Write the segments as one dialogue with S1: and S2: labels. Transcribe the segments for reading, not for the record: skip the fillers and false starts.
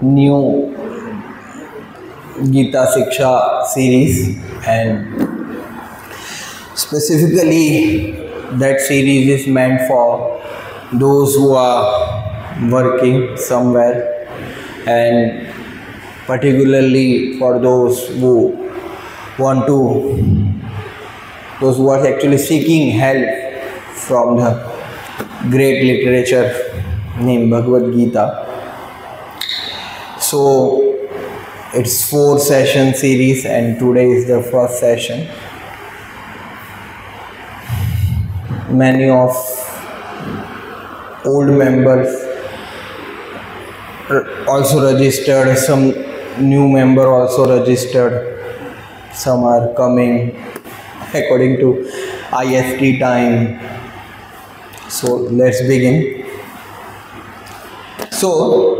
S1: new Gita Shiksha series, and specifically that series is meant for those who are working somewhere, and particularly for those who are actually seeking help from the great literature named Bhagavad Gita. So it's 4-session series, and today is the first session. Many of old members also registered, some new member also registered, some are coming according to IST time. So let's begin. So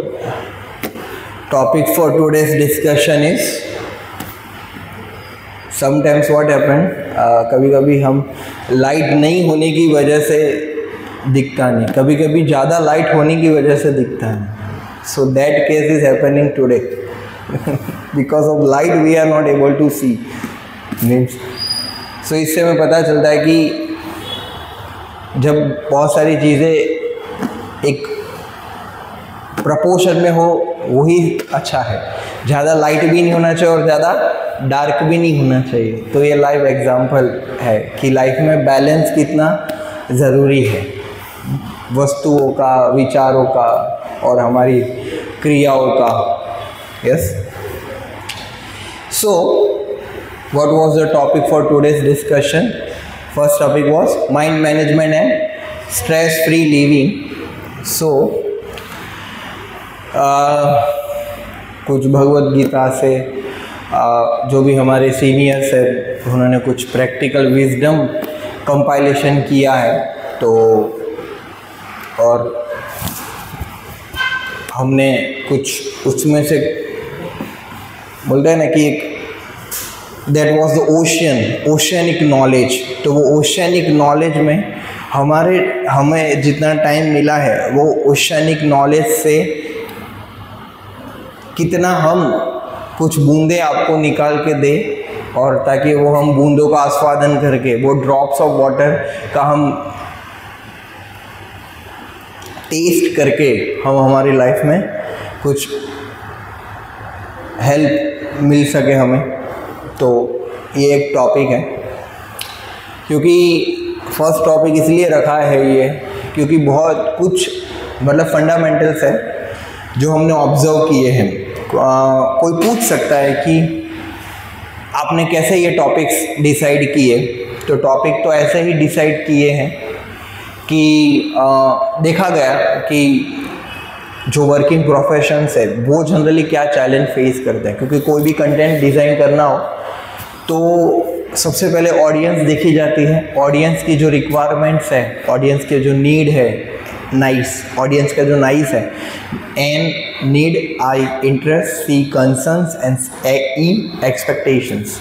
S1: topic for today's discussion is, sometimes what happen, कभी कभी हम light नहीं होने की वजह से दिखता नहीं, कभी कभी ज़्यादा लाइट होने की वजह से दिखता है. So that case is happening today. Because of light we are not able to see. Means, so इससे हमें पता चलता है कि जब बहुत सारी चीज़ें एक प्रपोर्शन में हो वही अच्छा है. ज़्यादा लाइट भी नहीं होना चाहिए और ज़्यादा डार्क भी नहीं होना चाहिए. तो ये लाइव एग्जांपल है कि लाइफ में बैलेंस कितना ज़रूरी है, वस्तुओं का, विचारों का और हमारी क्रियाओं का. Yes. So what was the topic for today's discussion? First topic was mind management and stress free living. So कुछ भगवद गीता से जो भी हमारे सीनियर्स हैं उन्होंने कुछ प्रैक्टिकल विजडम कंपाइलेशन किया है. तो और हमने कुछ उसमें से बोलते हैं ना कि एक that was the oceanic knowledge. तो वो ओशियनिक नॉलेज में हमें जितना टाइम मिला है वो ओशियनिक नॉलेज से कितना हम कुछ बूंदे आपको निकाल के दे, और ताकि वो हम बूंदों का आस्वादन करके वो ड्रॉप्स ऑफ वाटर का हम टेस्ट करके हम हमारी लाइफ में कुछ हेल्प मिल सके हमें. तो ये एक टॉपिक है, क्योंकि फर्स्ट टॉपिक इसलिए रखा है ये क्योंकि बहुत कुछ मतलब फंडामेंटल्स है जो हमने ऑब्जर्व किए हैं. कोई पूछ सकता है कि आपने कैसे ये टॉपिक्स डिसाइड किए. तो टॉपिक तो ऐसे ही डिसाइड किए हैं कि देखा गया कि जो वर्किंग प्रोफेशंस है वो जनरली क्या चैलेंज फेस करते हैं. क्योंकि कोई भी कंटेंट डिज़ाइन करना हो तो सबसे पहले ऑडियंस देखी जाती है, ऑडियंस की जो रिक्वायरमेंट्स है, ऑडियंस के जो नीड है, ऑडियंस का जो नाइस है, N need, I interest, C concerns and E expectations.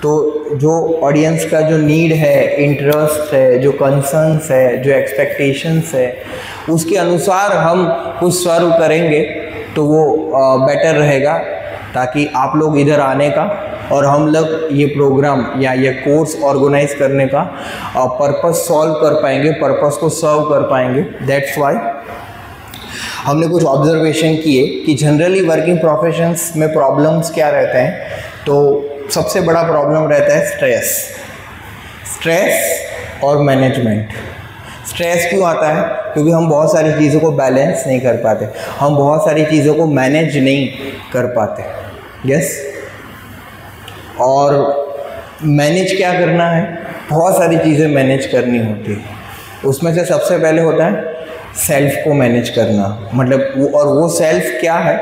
S1: तो जो ऑडियंस का जो नीड है, इंटरेस्ट है, जो कंसर्न्स है, जो एक्सपेक्टेशंस है, उसके अनुसार हम कुछ सर्व करेंगे तो वो बेटर रहेगा, ताकि आप लोग इधर आने का और हम लोग ये प्रोग्राम या ये कोर्स ऑर्गेनाइज करने का पर्पस सॉल्व कर पाएंगे, पर्पस को सर्व कर पाएंगे. दैट्स वाई हमने कुछ ऑब्जर्वेशन किए कि जनरली वर्किंग प्रोफेशंस में प्रॉब्लम्स क्या रहते हैं. तो सबसे बड़ा प्रॉब्लम रहता है स्ट्रेस और मैनेजमेंट. स्ट्रेस क्यों आता है? क्योंकि हम बहुत सारी चीज़ों को बैलेंस नहीं कर पाते, हम बहुत सारी चीज़ों को मैनेज नहीं कर पाते. यस. और मैनेज क्या करना है? बहुत सारी चीज़ें मैनेज करनी होती है. उसमें से सबसे पहले होता है सेल्फ को मैनेज करना. मतलब वो सेल्फ क्या है?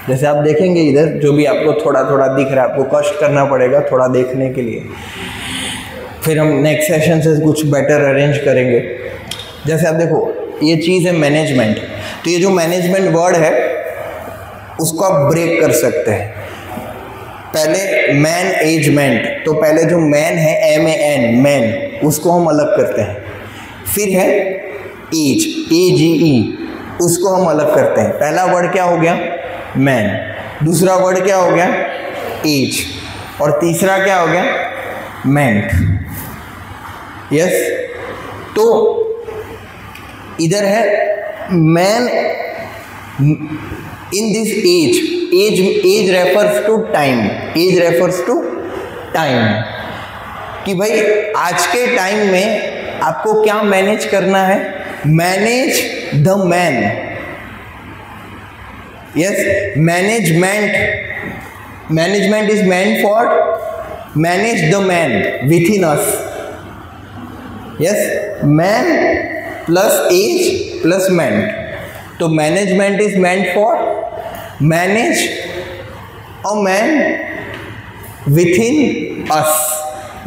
S1: जैसे आप देखेंगे इधर जो भी आपको थोड़ा थोड़ा दिख रहा है, आपको कष्ट करना पड़ेगा थोड़ा देखने के लिए. फिर हम नेक्स्ट सेशन से कुछ बेटर अरेंज करेंगे. जैसे आप देखो ये चीज़ है मैनेजमेंट. तो ये जो मैनेजमेंट वर्ड है उसको आप ब्रेक कर सकते हैं. पहले मैनेजमेंट, तो पहले जो मैन है MAN मैन, उसको हम अलग करते हैं. फिर है एज AGE, उसको हम अलग करते हैं. पहला वर्ड क्या हो गया? मैन, दूसरा वर्ड क्या हो गया एज, और तीसरा क्या हो गया मेंट। यस, तो इधर है man in this age, age refers to time, age refers to time, कि भाई आज के टाइम में आपको क्या मैनेज करना है, manage the man. Yes, management is meant for manage the man within us. Yes, man plus age plus ment, तो management is meant for manage a man within us,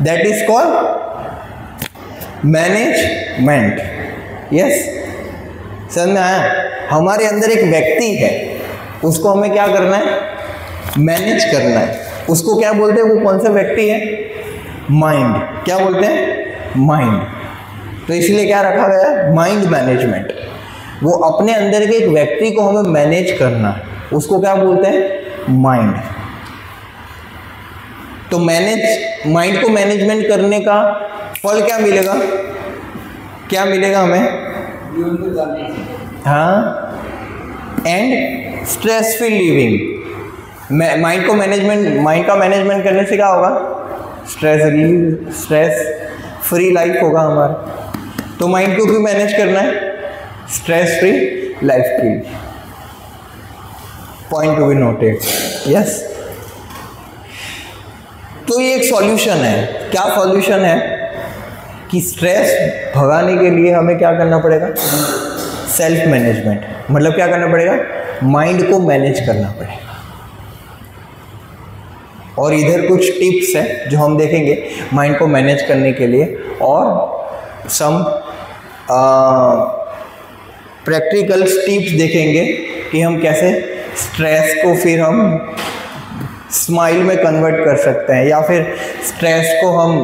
S1: that is called management. Yes, समझ में आया? हमारे अंदर एक व्यक्ति है, उसको हमें क्या करना है, मैनेज करना है। उसको क्या बोलते हैं, वो कौन सा व्यक्ति है, माइंड। क्या बोलते हैं, माइंड। तो इसलिए क्या रखा गया है, माइंड मैनेजमेंट। वो अपने अंदर के एक व्यक्ति को हमें मैनेज करना है, उसको क्या बोलते हैं, माइंड। तो माइंड को मैनेजमेंट करने का फल क्या मिलेगा, क्या मिलेगा हमें, हाँ, and stress free living. Mind का मैनेजमेंट करने से क्या होगा, स्ट्रेस फ्री लाइफ होगा हमारा। तो माइंड को क्यों मैनेज करना है, स्ट्रेस फ्री लाइफ के लिए। Point to be noted. Yes, तो ये एक सॉल्यूशन है। क्या सॉल्यूशन है कि स्ट्रेस भगाने के लिए हमें क्या करना पड़ेगा, सेल्फ मैनेजमेंट। मतलब क्या करना पड़ेगा, माइंड को मैनेज करना पड़ेगा। और इधर कुछ टिप्स हैं जो हम देखेंगे माइंड को मैनेज करने के लिए, और सम प्रैक्टिकल टिप्स देखेंगे कि हम कैसे स्ट्रेस को फिर हम स्माइल में कन्वर्ट कर सकते हैं, या फिर स्ट्रेस को हम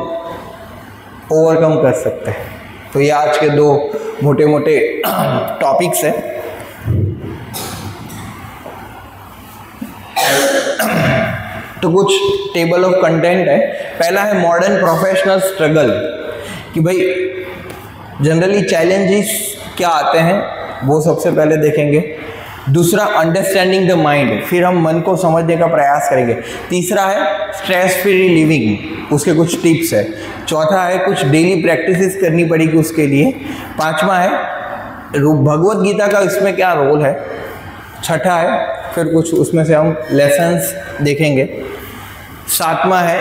S1: ओवरकम कर सकते हैं। तो ये आज के दो मोटे मोटे टॉपिक्स हैं। तो कुछ टेबल ऑफ कंटेंट है। पहला है मॉडर्न प्रोफेशनल स्ट्रगल, कि भाई जनरली चैलेंजेस क्या आते हैं वो सबसे पहले देखेंगे। दूसरा अंडरस्टैंडिंग द माइंड, फिर हम मन को समझने का प्रयास करेंगे। तीसरा है स्ट्रेस फ्री लिविंग, उसके कुछ टिप्स है। चौथा है कुछ डेली प्रैक्टिसेस करनी पड़ेगी उसके लिए। पांचवा है भगवत गीता का इसमें क्या रोल है। छठा है फिर कुछ उसमें से हम लेसन्स देखेंगे। सातवां है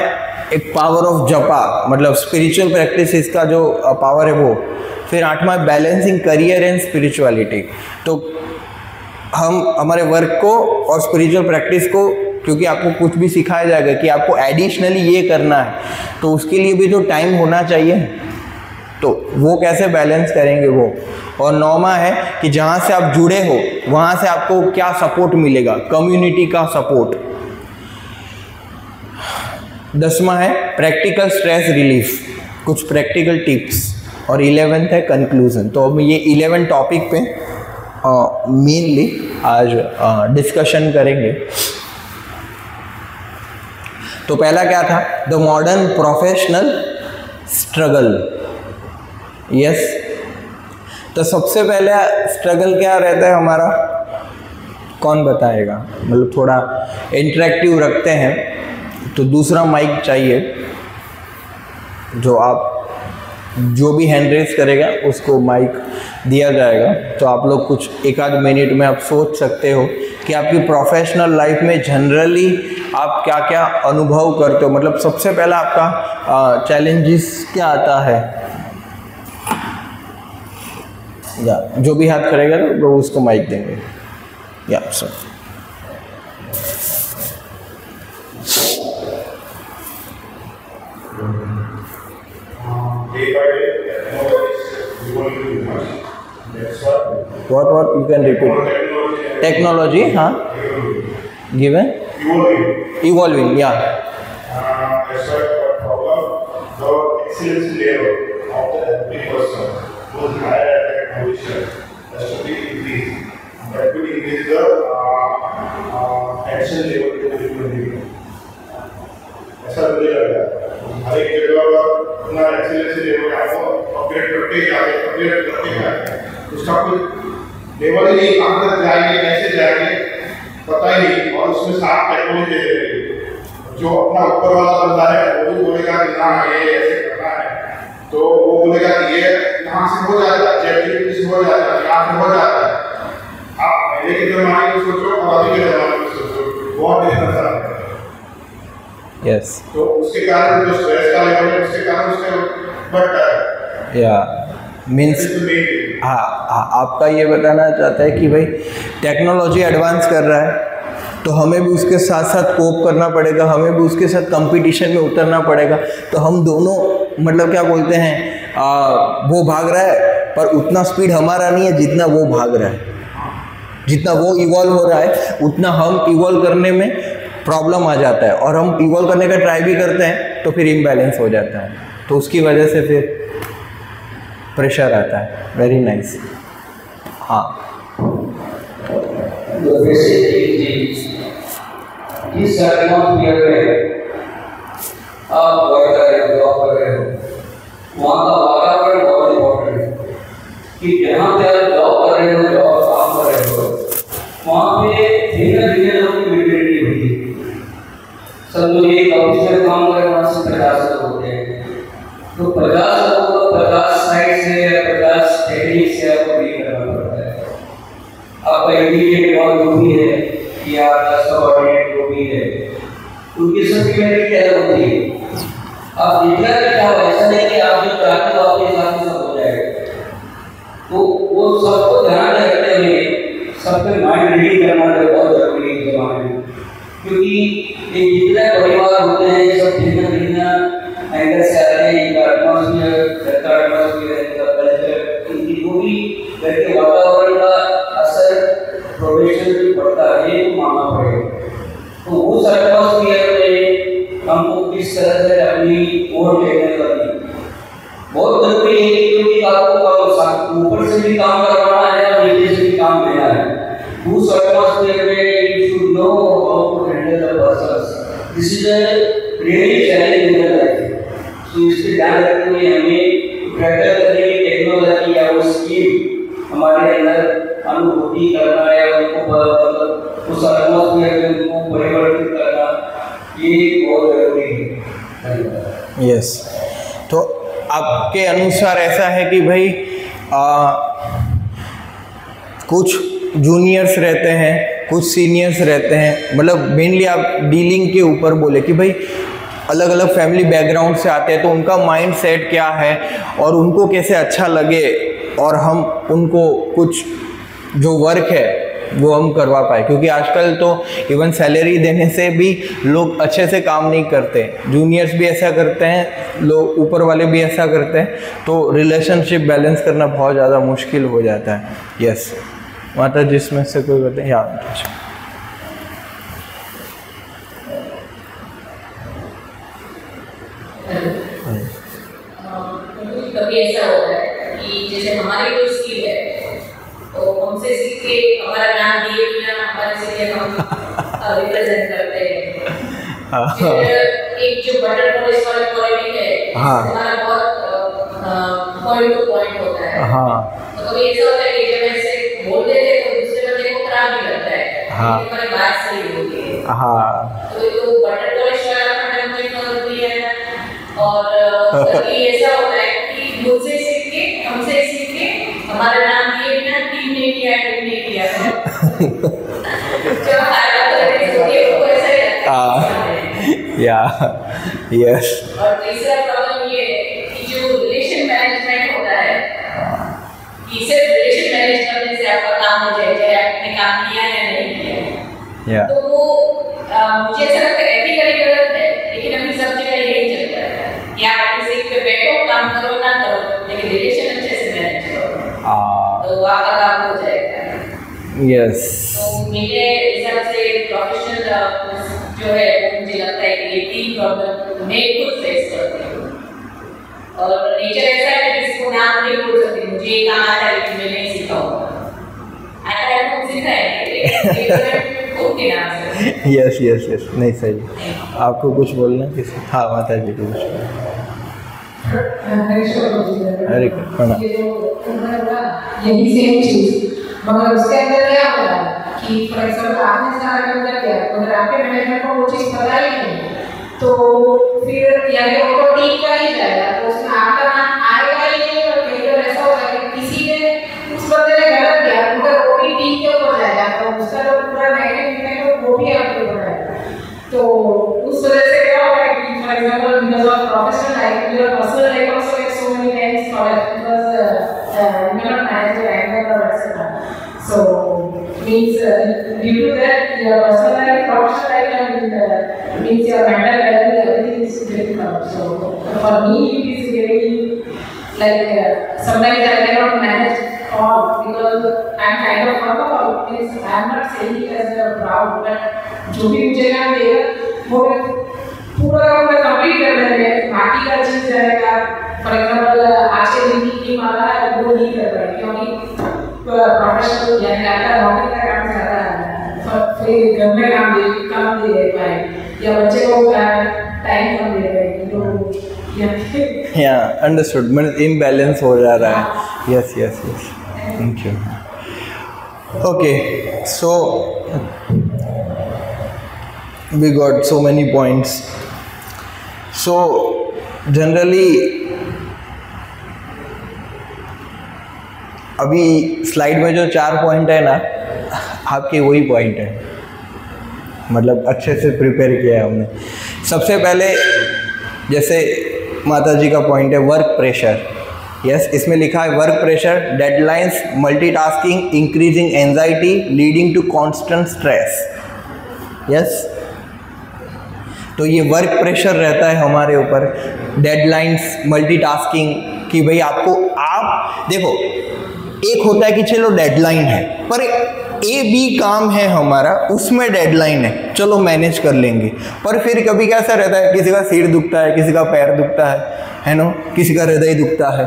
S1: एक पावर ऑफ जपा, मतलब स्पिरिचुअल प्रैक्टिसेस का जो पावर है वो। फिर आठवां बैलेंसिंग करियर एंड स्पिरिचुअलिटी। तो हम हमारे वर्क को और स्पिरिचुअल प्रैक्टिस को, क्योंकि आपको कुछ भी सिखाया जाएगा कि आपको एडिशनली ये करना है, तो उसके लिए भी तो टाइम होना चाहिए, तो वो कैसे बैलेंस करेंगे वो। और नौवां है कि जहाँ से आप जुड़े हो वहाँ से आपको क्या सपोर्ट मिलेगा, कम्युनिटी का सपोर्ट। 10वां है प्रैक्टिकल स्ट्रेस रिलीफ, कुछ प्रैक्टिकल टिप्स। और 11th है कंक्लूजन। तो अब ये 11 टॉपिक पे मेनली आज डिस्कशन करेंगे। तो पहला क्या था, the modern professional struggle. Yes, तो सबसे पहले स्ट्रगल क्या रहता है हमारा, कौन बताएगा? मतलब थोड़ा इंटरेक्टिव रखते हैं, तो दूसरा माइक चाहिए। जो भी हैंड रेस करेगा उसको माइक दिया जाएगा। तो आप लोग कुछ एक आध मिनट में आप सोच सकते हो कि आपकी प्रोफेशनल लाइफ में जनरली आप क्या क्या अनुभव करते हो। मतलब सबसे पहला आपका चैलेंजेस क्या आता है, या जो भी हाथ करेगा वो उसको माइक देंगे। या sir, what you can repeat? Technology, huh? Given? Evolving, yeah.
S2: That's why the problem, the excellence level of every person was higher at that position has to be increased. That will increase the national level पे बिल्कुल ऐसा मुझे लगता है। हर एक जगह पर अपना एक्सीलेंस लेवल आपको अपग्रेड करते जाते उसका कोई लेवल ही नहीं, कहाँ तक जाएंगे, कैसे जाएंगे पता ही नहीं। और उसमें साफ टेक्नोलॉजी दे रही है, जो अपना ऊपर वाला बंदा है वो भी बोलेगा कि हाँ ये ऐसे करना है, तो वो बोलेगा कि ये यहाँ से हो जाता है, चैटजीपीटी से हो जाता है, यहाँ से हो जाता है। आप पहले के जमाने में सोचो और अभी के जमाने में सोचो, बहुत डिफरेंस आ रहा है।
S1: यस,
S2: तो उसके कारण जो स्ट्रेस का लेवल है उसके कारण उसका बढ़ता है।
S1: या मीन्स हाँ, आपका ये बताना चाहता है कि भाई टेक्नोलॉजी एडवांस कर रहा है तो हमें भी उसके साथ साथ कोप करना पड़ेगा, हमें भी उसके साथ कंपटीशन में उतरना पड़ेगा। तो हम दोनों मतलब क्या बोलते हैं, वो भाग रहा है पर उतना स्पीड हमारा नहीं है जितना वो भाग रहा है। जितना वो इवॉल्व हो रहा है उतना हम इवॉल्व करने में प्रॉब्लम आ जाता है, और हम इवॉल्व करने का ट्राई भी करते हैं तो फिर इम्बैलेंस हो जाता है, तो उसकी वजह से फिर प्रेशर आता है। Very nice. हाँ,
S3: इस एटमॉस्फेयर में आप वर्क कर रहे हो, जॉब कर रहे हो, वहाँ का वातावरण बहुत इम्पोर्टेंट है कि जहाँ पे आप जॉब कर रहे हो, जॉब काम कर रहे हो, वहाँ पे धीरे-धीरे लोग की मेंटेलिटी होती है। सब लोग एक ऑफिस में काम कर रहे हैं, वहाँ से 50 लोग होते हैं, तो 50 लोगों को 50 साइड से या 50 टेक्निक से आपको डील करना पड़ता है। आपका इमीडिएट कॉल जो भी है या आपका सबऑर्डिनेट जो भी है, उनकी सबकी मेंटेलिटी अलग होती है। आप जितना भी चाहो, ऐसा नहीं कि आप जो चाहते हो आपके हिसाब से सब हो जाएगा, तो वो सबको ध्यान में रखते हुए सबके माइंड रीडिंग करना बहुत जरूरी है इस जमाने में, क्योंकि ये जितने परिवार होते हैं सब भिन्न एंगल से आते हैं। इनका एटमॉस्फेयर, इनका कल्चर, इनकी जो भी घर के वातावरण का असर प्रोफेशन पे पड़ता है, ये तो मानना पड़ेगा। तो उस एटमॉस्फेयर में हमको किस तरह से अपनी ओर लेने वाली बहुत जरूरी है, क्योंकि आपको ऊपर से भी काम करवाना है और नीचे से भी काम लेना है। उस एटमॉस्फेयर में you should know how to handle the persons. This is a really challenging in life. तो इसके ध्यान रखते हुए हमें बेहतर करने की टेक्नोलॉजी या वो स्किल हमारे अंदर अनुभूति करना है, उनको मतलब उस एटमॉस्फेयर में उनको परिवर्तित करना, ये बहुत जरूरी है।
S1: यस, तो आपके अनुसार ऐसा है कि भाई कुछ जूनियर्स रहते हैं, कुछ सीनियर्स रहते हैं, मतलब मेनली आप डीलिंग के ऊपर बोले कि भाई अलग अलग फैमिली बैकग्राउंड से आते हैं, तो उनका माइंड सेट क्या है और उनको कैसे अच्छा लगे और हम उनको कुछ जो वर्क है वो हम करवा पाए। क्योंकि आजकल तो इवन सैलरी देने से भी लोग अच्छे से काम नहीं करते, जूनियर्स भी ऐसा करते हैं, लोग ऊपर वाले भी ऐसा करते हैं, तो रिलेशनशिप बैलेंस करना बहुत ज़्यादा मुश्किल हो जाता है। यस माता, जिसमें से कोई बताए? यार
S4: कभी ऐसा होता है कि जैसे हमारी जो स्किल है तो हमसे सीख के हमारा नाम दिए बिना हमारे से हम रिप्रेजेंट करते हैं। एक जो बटर पॉलिश वाला क्वालिटी है, हमारा बहुत पॉइंट टू पॉइंट होता है। तो कभी ऐसा होता है कि जब ऐसे बोल देते हैं तो दूसरे बंदे को खराब भी लगता है, हमारी बात सही होती है। तो बटर पॉलिश वाला फंडामेंटल होती है। और कभी ऐसा होता है कि मुझसे सीख के, हमसे सीख के हमारा नाम दिए बिना टीम ने किया जो फायदा करने से वो ऐसा ही लगता है।
S1: यस।
S4: और तीसरा प्रॉब्लम ये है कि जो रिलेशन मैनेजमेंट होता है कि सिर्फ रिलेशन मैनेज करने से आपका काम हो जाए, चाहे आपने काम किया या नहीं किया। तो वो मुझे ऐसा लगता है एथिकली गलत है, लेकिन अभी सब जगह यही चलता है कि आप अपनी सीट पे बैठो, काम करो ना करो, लेकिन रिलेशन अच्छे से मैनेज करो, तो आपका काम हो जाएगा।
S1: यस।
S4: तो मेरे हिसाब से प्रोफेशनल जो है मुझे लगता है कि ये तीन प्रॉब्लम मैं खुद फेस करती हूँ। और नेचर ऐसा है कि किसी को नाम नहीं बोल सकती, मुझे ये काम आता है लेकिन मैं नहीं सीखा हूँ, आता है तो सीखा है ओके ना।
S1: यस यस यस, नहीं सही। आपको कुछ बोलना है किसी? हाँ माता जी को कुछ। अरे प्रणाम।
S5: यही सेम चीज, मगर उसके अंदर क्या होता है कि फॉर एग्जाम्पल आपने सारा अंदर किया, अगर आपके मैनेजमेंट को वो चीज़ पता ही नहीं तो फिर या फिर वो तो टीम का ही जाएगा, तो उसमें आपका नाम आएगा ही नहीं। और कई बार ऐसा होता है कि किसी ने उस बंदे ने गलत किया, मगर वो भी टीम के ऊपर जाएगा, तो उसका जो पूरा नेगेटिव इम्पैक्ट वो भी आपके ऊपर आएगा। तो उस वजह से क्या होता है कि for example because of professional life, your personal life also gets so many times college because you cannot manage your anger or etc. So means due to that your personal life, professional life, and means your mental health, everything is difficult. So for me it is very like sometimes I cannot manage all because I am kind of workaholic. Means I am not saying it as a proud, but जो भी मुझे काम देगा वो पूरा काम मैं complete कर लेंगे, बाकी का चीज रहेगा। फॉर एग्जाम्पल आज के दिन की टीम वाला है वो नहीं कर रहा है क्योंकि प्रोफेशनल यानी आपका नौकरी का काम ज़्यादा है, फिर घर में काम दे दे पाए या बच्चे को टाइम कम दे रहे तो
S1: या अंडरस्टूड, मतलब इम्बैलेंस हो जा रहा है। Yes yes yes, thank you. Okay, so we got so many points. So generally अभी स्लाइड में जो 4 पॉइंट है ना, आपके वही पॉइंट है, मतलब अच्छे से प्रिपेयर किया है हमने। सबसे पहले जैसे माता जी का पॉइंट है वर्क प्रेशर। यस, इसमें लिखा है work pressure, deadlines, multitasking, increasing anxiety leading to constant stress. Yes, तो ये वर्क प्रेशर रहता है हमारे ऊपर, डेडलाइंस, मल्टीटास्किंग, कि भाई आपको आप देखो, एक होता है कि चलो डेडलाइन है पर ए बी काम है हमारा, उसमें डेडलाइन है, चलो मैनेज कर लेंगे। पर फिर कभी कैसा रहता है, किसी का सिर दुखता है, किसी का पैर दुखता है ना, किसी का हृदय दुखता है,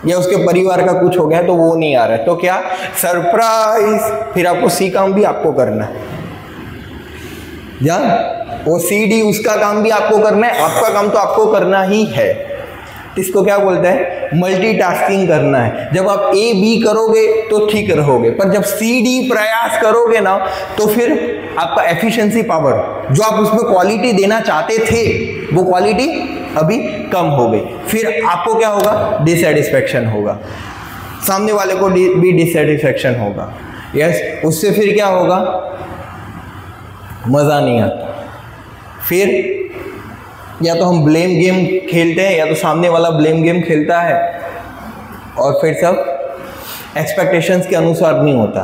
S1: या उसके परिवार का कुछ हो गया तो वो नहीं आ रहा है, तो क्या सरप्राइज, फिर आपको सी काम भी आपको करना है, या वो सी डी उसका काम भी आपको करना है, आपका काम तो आपको करना ही है। इसको क्या बोलते हैं, मल्टीटास्किंग करना है। जब आप ए बी करोगे तो ठीक रहोगे, पर जब सी डी प्रयास करोगे ना तो फिर आपका एफिशिएंसी पावर, जो आप उसमें क्वालिटी देना चाहते थे, वो क्वालिटी अभी कम हो गई। फिर आपको क्या होगा, डिससेटिस्फैक्शन होगा, सामने वाले को भी डिससेटिस्फैक्शन होगा। यस, उससे फिर क्या होगा, मज़ा नहीं आता। फिर या तो हम ब्लेम गेम खेलते हैं, या तो सामने वाला ब्लेम गेम खेलता है, और फिर सब एक्सपेक्टेशंस के अनुसार नहीं होता,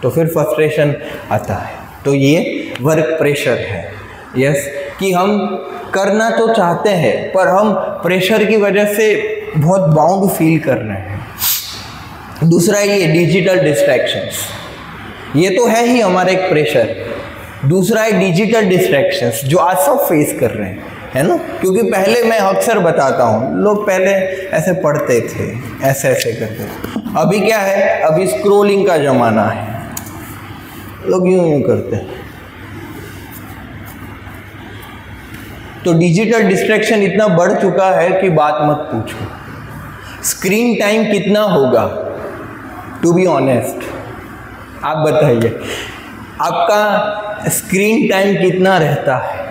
S1: तो फिर फ्रस्ट्रेशन आता है। तो ये वर्क प्रेशर है। यस, कि हम करना तो चाहते हैं पर हम प्रेशर की वजह से बहुत बाउंड फील कर रहे हैं। दूसरा ये डिजिटल डिस्ट्रैक्शंस, ये तो है ही हमारा एक प्रेशर। दूसरा है डिजिटल डिस्ट्रैक्शंस, जो आज सब फेस कर रहे हैं, है ना। क्योंकि पहले मैं अक्सर बताता हूँ, लोग पहले ऐसे पढ़ते थे, ऐसे ऐसे करते थे। अभी क्या है, अभी स्क्रोलिंग का ज़माना है, लोग यूं यूं करते हैं। तो डिजिटल डिस्ट्रैक्शन इतना बढ़ चुका है कि बात मत पूछो। स्क्रीन टाइम कितना होगा, टू बी ऑनेस्ट आप बताइए, आपका स्क्रीन टाइम कितना रहता है,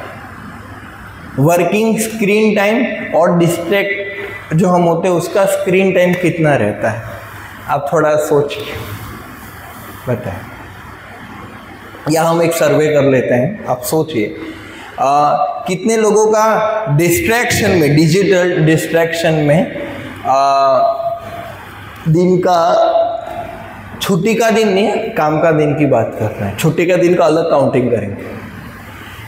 S1: वर्किंग स्क्रीन टाइम और डिस्ट्रैक्ट जो हम होते हैं उसका स्क्रीन टाइम कितना रहता है, आप थोड़ा सोचिए, बताएं। या हम एक सर्वे कर लेते हैं, आप सोचिए कितने लोगों का डिस्ट्रैक्शन में, डिजिटल डिस्ट्रैक्शन में दिन का, छुट्टी का दिन नहीं है, काम का दिन की बात कर रहे हैं, छुट्टी का दिन का अलग काउंटिंग करेंगे।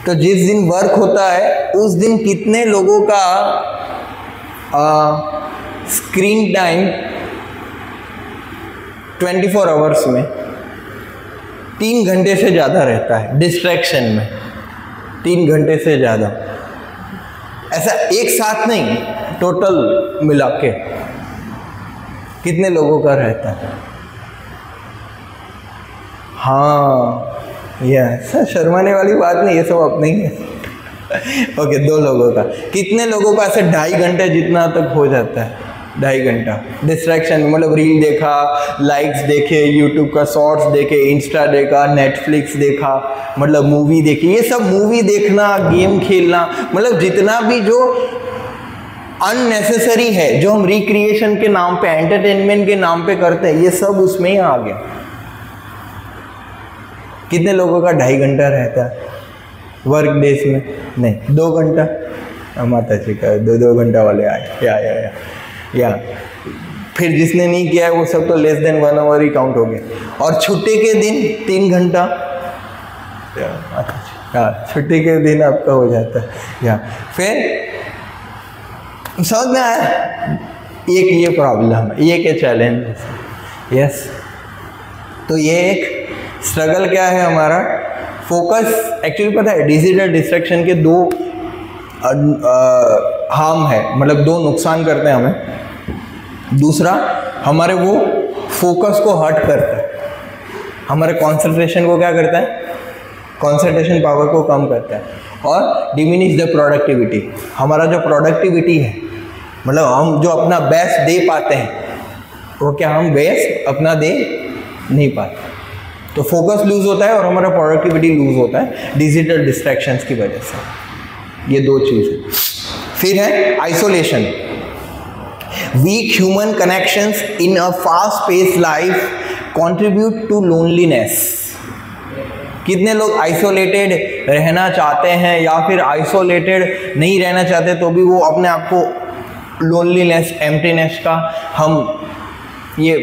S1: तो जिस दिन वर्क होता है उस दिन कितने लोगों का स्क्रीन टाइम 24 आवर्स में 3 घंटे से ज़्यादा रहता है, डिस्ट्रैक्शन में 3 घंटे से ज़्यादा। ऐसा एक साथ नहीं, टोटल मिला के कितने लोगों का रहता है। हाँ, सर शर्माने वाली बात नहीं, ये सब अपने ही है। ओके, 2 लोगों का, कितने लोगों का ऐसे 2.5 घंटे जितना तक हो जाता है? 2.5 घंटा डिस्ट्रैक्शन, मतलब रील देखा, लाइक्स देखे, यूट्यूब का शॉर्ट्स देखे, इंस्टा देखा, नेटफ्लिक्स देखा, मतलब मूवी देखी, ये सब मूवी देखना, गेम खेलना, मतलब जितना भी जो अननेसेसरी है, जो हम रिक्रिएशन के नाम पे, एंटरटेनमेंट के नाम पे करते हैं, ये सब उसमें ही आ गया। कितने लोगों का 2.5 घंटा रहता है वर्क डेज में? नहीं, 2 घंटा। माता जी का 2 घंटा वाले आए या फिर जिसने नहीं किया है वो सब तो लेस देन 1 आवर ही काउंट हो गए। और छुट्टी के दिन 3 घंटा, छुट्टी के दिन आपका हो जाता है। या फिर समझ में आया, एक ये प्रॉब्लम है, ये क्या चैलेंज है। यस, तो ये एक स्ट्रगल क्या है हमारा, फोकस। एक्चुअली पता है डिजिटल डिस्ट्रैक्शन के 2 हार्म है, मतलब 2 नुकसान करते हैं हमें। दूसरा, हमारे वो फोकस को हर्ट करता है, हमारे कंसंट्रेशन को क्या करता है, कंसंट्रेशन पावर को कम करता है, और डिमिनिश द प्रोडक्टिविटी। हमारा जो प्रोडक्टिविटी है, मतलब हम जो अपना बेस्ट दे पाते हैं, वो क्या हम बेस्ट अपना दे नहीं पाते। तो फोकस लूज होता है और हमारा प्रोडक्टिविटी लूज होता है डिजिटल डिस्ट्रैक्शंस की वजह से। ये 2 चीज़ें। फिर है isolation. Weak human connections in a fast pace life contribute to loneliness. कितने लोग आइसोलेटेड रहना चाहते हैं या फिर आइसोलेटेड नहीं रहना चाहते तो भी वो अपने आप को लोनलीनेस, एम्प्टीनेस का हम ये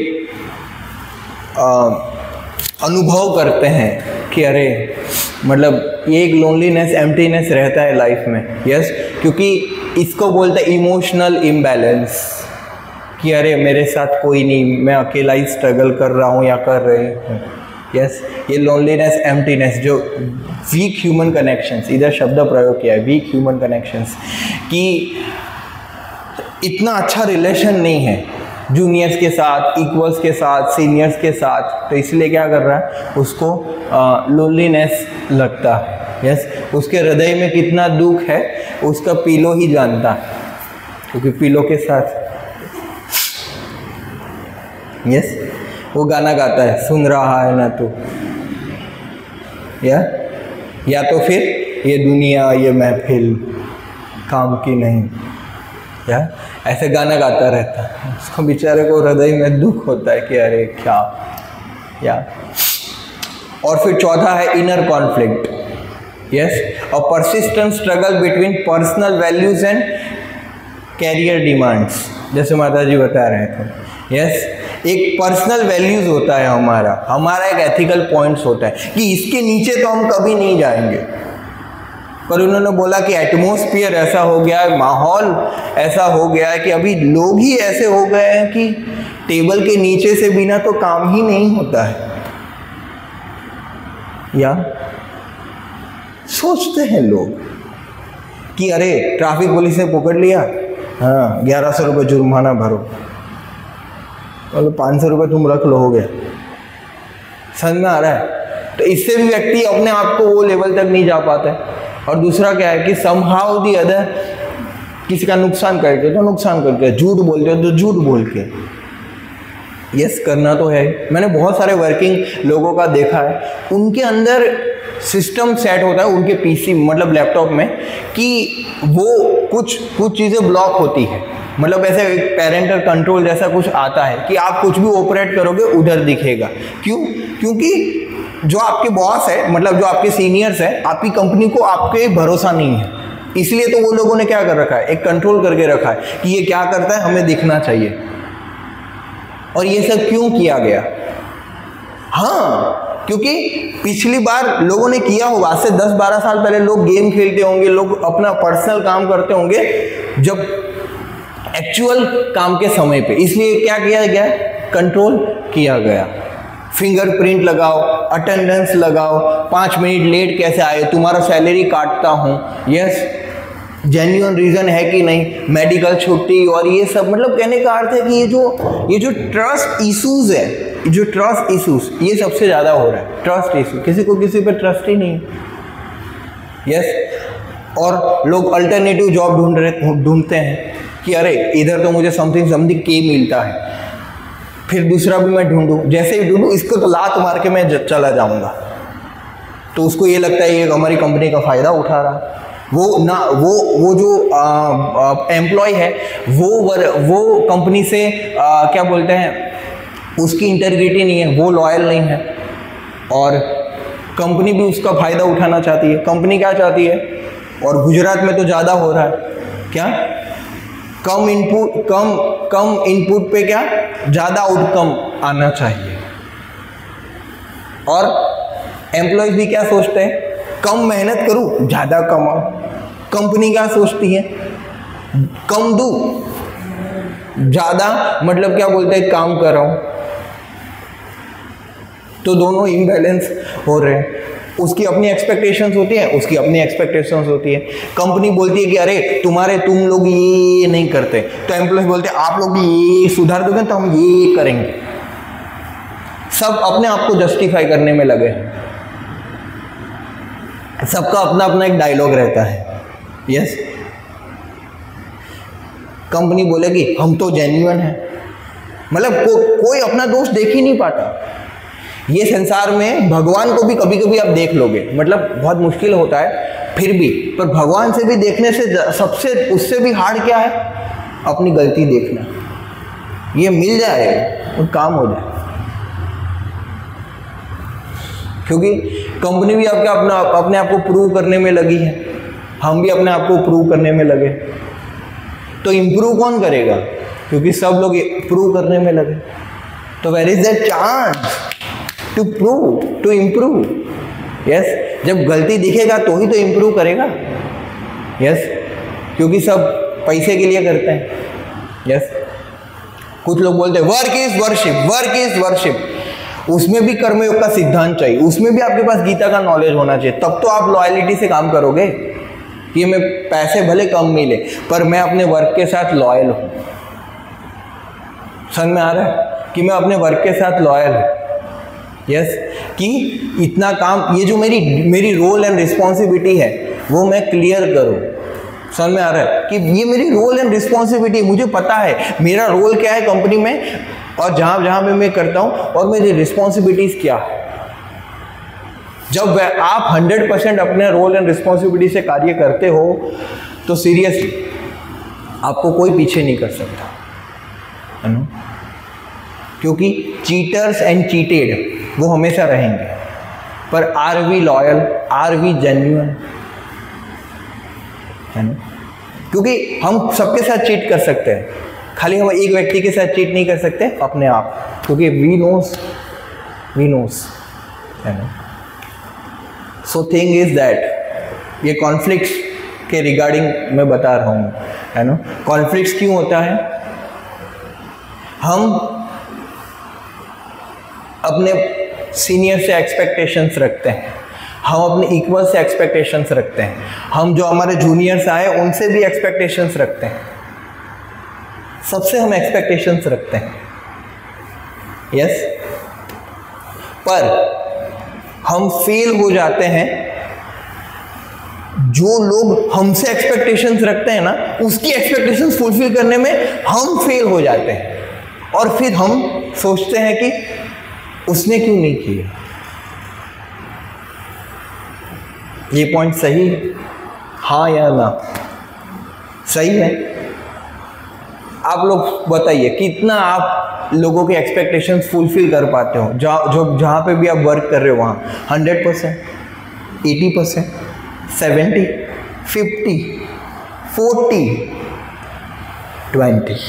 S1: अनुभव करते हैं कि अरे मतलब ये एक लोनलीनेस, एम्प्टीनेस रहता है लाइफ में। यस, क्योंकि इसको बोलते हैं इमोशनल इम्बैलेंस, कि अरे मेरे साथ कोई नहीं, मैं अकेला ही स्ट्रगल कर रहा हूँ या कर रही हूँ। यस, ये लोनलीनेस, एम्प्टीनेस, जो वीक ह्यूमन कनेक्शंस, इधर शब्द प्रयोग किया है, वीक ह्यूमन कनेक्शंस, कि इतना अच्छा रिलेशन नहीं है जूनियर्स के साथ, इक्वल्स के साथ, सीनियर्स के साथ, तो इसलिए क्या कर रहा है, उसको लोनलीनेस लगता है। यस, उसके हृदय में कितना दुख है उसका पिलो ही जानता है, क्योंकि पिलो के साथ यस वो गाना गाता है, सुन रहा है ना तू, या तो फिर ये दुनिया, ये महफिल काम की नहीं, या ऐसे गाना गाता रहता है। उसको बेचारे को हृदय में दुख होता है कि अरे क्या, या और फिर चौथा है inner conflict. Yes, a persistent struggle between personal values and career demands, जैसे माता जी बता रहे थे। यस, एक पर्सनल वैल्यूज होता है हमारा एक एथिकल पॉइंट्स होता है कि इसके नीचे तो हम कभी नहीं जाएंगे, पर उन्होंने बोला कि एटमॉस्फेयर ऐसा हो गया है, माहौल ऐसा हो गया है कि अभी लोग ही ऐसे हो गए हैं कि टेबल के नीचे से बिना तो काम ही नहीं होता है। या सोचते हैं लोग कि अरे ट्रैफिक पुलिस ने पकड़ लिया, हाँ 1100 रुपये जुर्माना भरो, मतलब 500 रुपये तुम रख लो, हो गया। समझ में आ रहा है? तो इससे भी व्यक्ति अपने आप को वो लेवल तक नहीं जा पाता है। और दूसरा क्या है कि समहाउ दी अदर किसी का नुकसान करके तो नुकसान करके, झूठ बोलते हो तो झूठ बोल के यस करना तो है। मैंने बहुत सारे वर्किंग लोगों का देखा है, उनके अंदर सिस्टम सेट होता है उनके पीसी मतलब लैपटॉप में कि वो कुछ चीज़ें ब्लॉक होती है, मतलब ऐसे एक पेरेंटल कंट्रोल जैसा कुछ आता है कि आप कुछ भी ऑपरेट करोगे उधर दिखेगा। क्यों? क्योंकि जो आपके बॉस है, मतलब जो आपके सीनियर्स है, आपकी कंपनी को आपके भरोसा नहीं है, इसलिए तो वो लोगों ने क्या कर रखा है, एक कंट्रोल करके रखा है कि ये क्या करता है हमें दिखना चाहिए। और ये सब क्यों किया गया? हाँ, क्योंकि पिछली बार लोगों ने किया होगा, आज से 10-12 साल पहले लोग गेम खेलते होंगे, लोग अपना पर्सनल काम करते होंगे जब एक्चुअल काम के समय पे, इसलिए क्या किया गया, कंट्रोल किया गया। फिंगरप्रिंट लगाओ, अटेंडेंस लगाओ, 5 मिनट लेट कैसे आए, तुम्हारा सैलरी काटता हूँ, यस जेन्युइन रीज़न है कि नहीं, मेडिकल छुट्टी और ये सब, मतलब कहने का अर्थ है कि ये जो ट्रस्ट इश्यूज है जो ट्रस्ट इशूज ये सबसे ज़्यादा हो रहा है। ट्रस्ट इशू, किसी को किसी पे ट्रस्ट ही नहीं है। यस, और लोग अल्टरनेटिव जॉब ढूंढते हैं कि अरे इधर तो मुझे समथिंग के मिलता है, फिर दूसरा भी मैं ढूंढूं, जैसे ही ढूंढूं इसको तो लात मार के मैं चला जाऊंगा। तो उसको ये लगता है ये हमारी कंपनी का फ़ायदा उठा रहा। वो जो एम्प्लॉय है वो कंपनी से क्या बोलते हैं, उसकी इंटेग्रिटी नहीं है, वो लॉयल नहीं है, और कंपनी भी उसका फ़ायदा उठाना चाहती है। कंपनी क्या चाहती है, और गुजरात में तो ज़्यादा हो रहा है, क्या कम इनपुट पे क्या ज़्यादा आउटकम आना चाहिए। और एम्प्लॉयज़ भी क्या सोचते हैं, कम मेहनत करूँ ज़्यादा कमाऊँ। कंपनी क्या सोचती है, कम दूँ ज़्यादा, मतलब क्या बोलते हैं, काम कर रहा हूँ। तो दोनों इम्बैलेंस हो रहे हैं। उसकी अपनी एक्सपेक्टेशंस होती है, उसकी अपनी एक्सपेक्टेशंस होती है। कंपनी बोलती है कि अरे तुम लोग ये नहीं करते, तो एम्प्लॉय बोलते हैं आप लोग ये सुधार दोगे तो हम ये करेंगे। सब अपने आप को जस्टिफाई करने में लगे हैं। सबका अपना अपना एक डायलॉग रहता है। यस, कंपनी बोलेगी हम तो जेन्युइन है, मतलब कोई अपना दोष देख ही नहीं पाता। ये संसार में भगवान को भी कभी कभी आप देख लोगे, मतलब बहुत मुश्किल होता है फिर भी, पर भगवान से भी देखने से सबसे उससे भी हार्ड क्या है, अपनी गलती देखना। ये मिल जाए और काम हो जाए, क्योंकि कंपनी भी आपके अपने आप को प्रूव करने में लगी है, हम भी अपने आप को प्रूव करने में लगे। तो इम्प्रूव कौन करेगा, क्योंकि सब लोग प्रूव करने में लगे। तो where is the chance to prove, to improve. Yes, जब गलती दिखेगा तो ही तो इम्प्रूव करेगा। यस, क्योंकि सब पैसे के लिए करते हैं। यस, कुछ लोग बोलते हैं work is worship, work is worship. उसमें भी कर्मयोग का सिद्धांत चाहिए, उसमें भी आपके पास गीता का नॉलेज होना चाहिए, तब तो आप लॉयलिटी से काम करोगे कि मैं पैसे भले कम मिले पर मैं अपने वर्क के साथ लॉयल हूँ। समझ में आ रहा है कि मैं अपने वर्क के साथ लॉयल हूँ। यस, कि इतना काम, ये जो मेरी रोल एंड रिस्पॉन्सिबिलिटी है वो मैं क्लियर करूँ। समझ में आ रहा है कि ये मेरी रोल एंड रिस्पॉन्सिबिलिटी, मुझे पता है मेरा रोल क्या है कंपनी में, और जहाँ पे मैं करता हूँ, और मेरी रिस्पॉन्सिबिलिटीज़ क्या है। जब आप 100% अपने रोल एंड रिस्पॉन्सिबिलिटी से कार्य करते हो तो सीरियसली आपको कोई पीछे नहीं कर सकता, है ना। क्योंकि चीटर्स एंड चीटेड वो हमेशा रहेंगे, पर are we loyal, are we genuine, है ना। क्योंकि हम सबके साथ चीट कर सकते हैं, खाली हम एक व्यक्ति के साथ चीट नहीं कर सकते, अपने आप, क्योंकि वी नोस, है ना। सो थिंग इज दैट ये कॉन्फ्लिक्ट्स के रिगार्डिंग मैं बता रहा हूँ, है ना। कॉन्फ्लिक्ट्स क्यों होता है, हम अपने सीनियर से एक्सपेक्टेशंस रखते हैं, हम अपने इक्वल से एक्सपेक्टेशंस रखते हैं, हम जो हमारे जूनियर्स आए उनसे भी एक्सपेक्टेशंस रखते हैं, सबसे हम एक्सपेक्टेशंस रखते हैं। यस, पर हम फेल हो जाते हैं। जो लोग हमसे एक्सपेक्टेशंस रखते हैं ना, उसकी एक्सपेक्टेशंस फुलफिल करने में हम फेल हो जाते हैं, और फिर हम सोचते हैं कि उसने क्यों नहीं किया। ये पॉइंट सही है, हाँ या ना, सही है। आप लोग बताइए कितना आप लोगों के एक्सपेक्टेशंस फुलफिल कर पाते हो, जहाँ पे भी आप वर्क कर रहे हो वहाँ 100%, 80%, 70, 50, 40, 20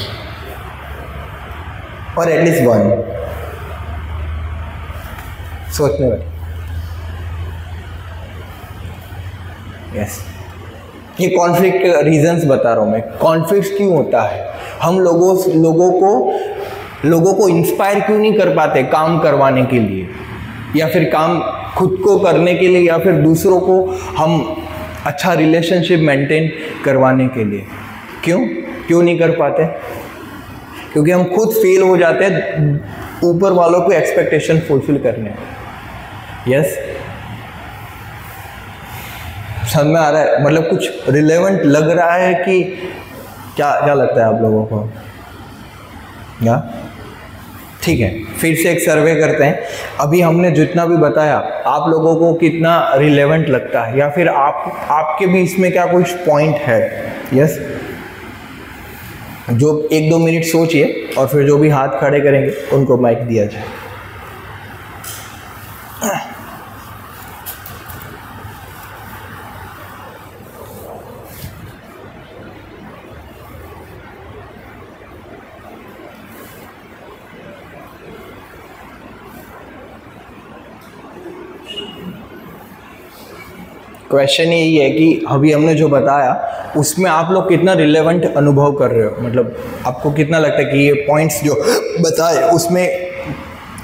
S1: और एटलीस्ट 1। सोचने वाली। यस, ये कॉन्फ्लिक्ट के रीजंस बता रहा हूँ मैं। कॉन्फ्लिक्ट क्यों होता है, हम लोगों को इंस्पायर क्यों नहीं कर पाते काम करवाने के लिए, या फिर काम खुद को करने के लिए, या फिर दूसरों को हम अच्छा रिलेशनशिप मेंटेन करवाने के लिए। क्यों नहीं कर पाते, क्योंकि हम खुद फेल हो जाते हैं ऊपर वालों को एक्सपेक्टेशन फुलफिल करने हैं। यस, समझ में आ रहा है? मतलब कुछ रिलेवेंट लग रहा है कि क्या लगता है आप लोगों को? या ठीक है, फिर से एक सर्वे करते हैं। अभी हमने जितना भी बताया आप लोगों को कितना रिलेवेंट लगता है, या फिर आपके भी इसमें क्या कुछ पॉइंट है? यस, जो 1-2 मिनट सोचिए और फिर जो भी हाथ खड़े करेंगे उनको माइक दिया जाए। क्वेश्चन यही है कि अभी हमने जो बताया उसमें आप लोग कितना रिलेवेंट अनुभव कर रहे हो, मतलब आपको कितना लगता है कि ये पॉइंट्स जो बताए उसमें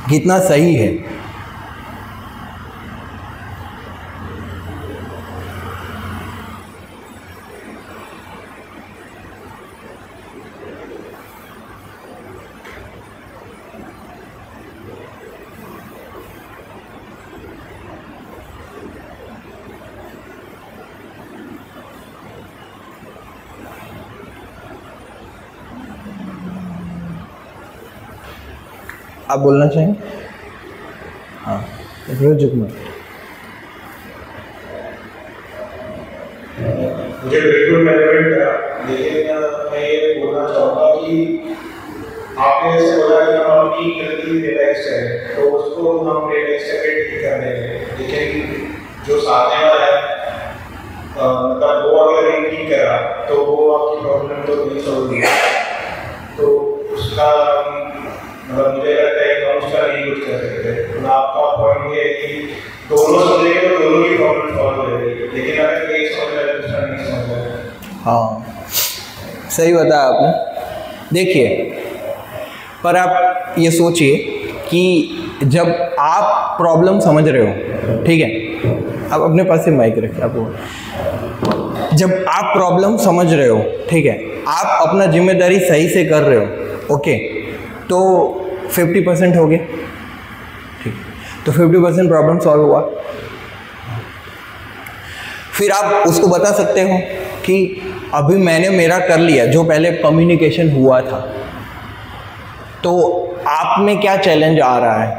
S1: कितना सही है? आप बोलना चाहेंगे? हाँ, रोजुक में
S2: मुझे बिल्कुल रेलेवेंट था, लेकिन मैं ये बोलना चाहूँगा कि आपने जैसे बोला कि हम अपनी गलती रियलाइज करें तो उसको हम रियलाइज करके ठीक कर लेंगे, लेकिन जो सामने वाला है मतलब वो अगर नहीं ठीक करा तो वो आपकी प्रॉब्लम तो नहीं सॉल्व होगी, तो उसका मतलब मुझे लगता है कि हम उसका नहीं कुछ कर सकते। तो आपका पॉइंट ये है कि दोनों समझेंगे तो दोनों की प्रॉब्लम सॉल्व हो जाएगी, लेकिन अगर एक समझ रहा है दूसरा नहीं समझ रहा है।
S1: हाँ, सही बताया आपने। देखिए, पर आप ये सोचिए कि जब आप प्रॉब्लम समझ रहे हो, ठीक है, आप अपने पास से माइक रखिए, आपको जब आप प्रॉब्लम समझ रहे हो, ठीक है, आप अपना जिम्मेदारी सही से कर रहे हो, ओके, तो 50% हो गया, ठीक, तो 50% प्रॉब्लम सॉल्व हुआ। फिर आप उसको बता सकते हो कि अभी मैंने मेरा कर लिया, जो पहले कम्युनिकेशन हुआ था, तो आप में क्या चैलेंज आ रहा है,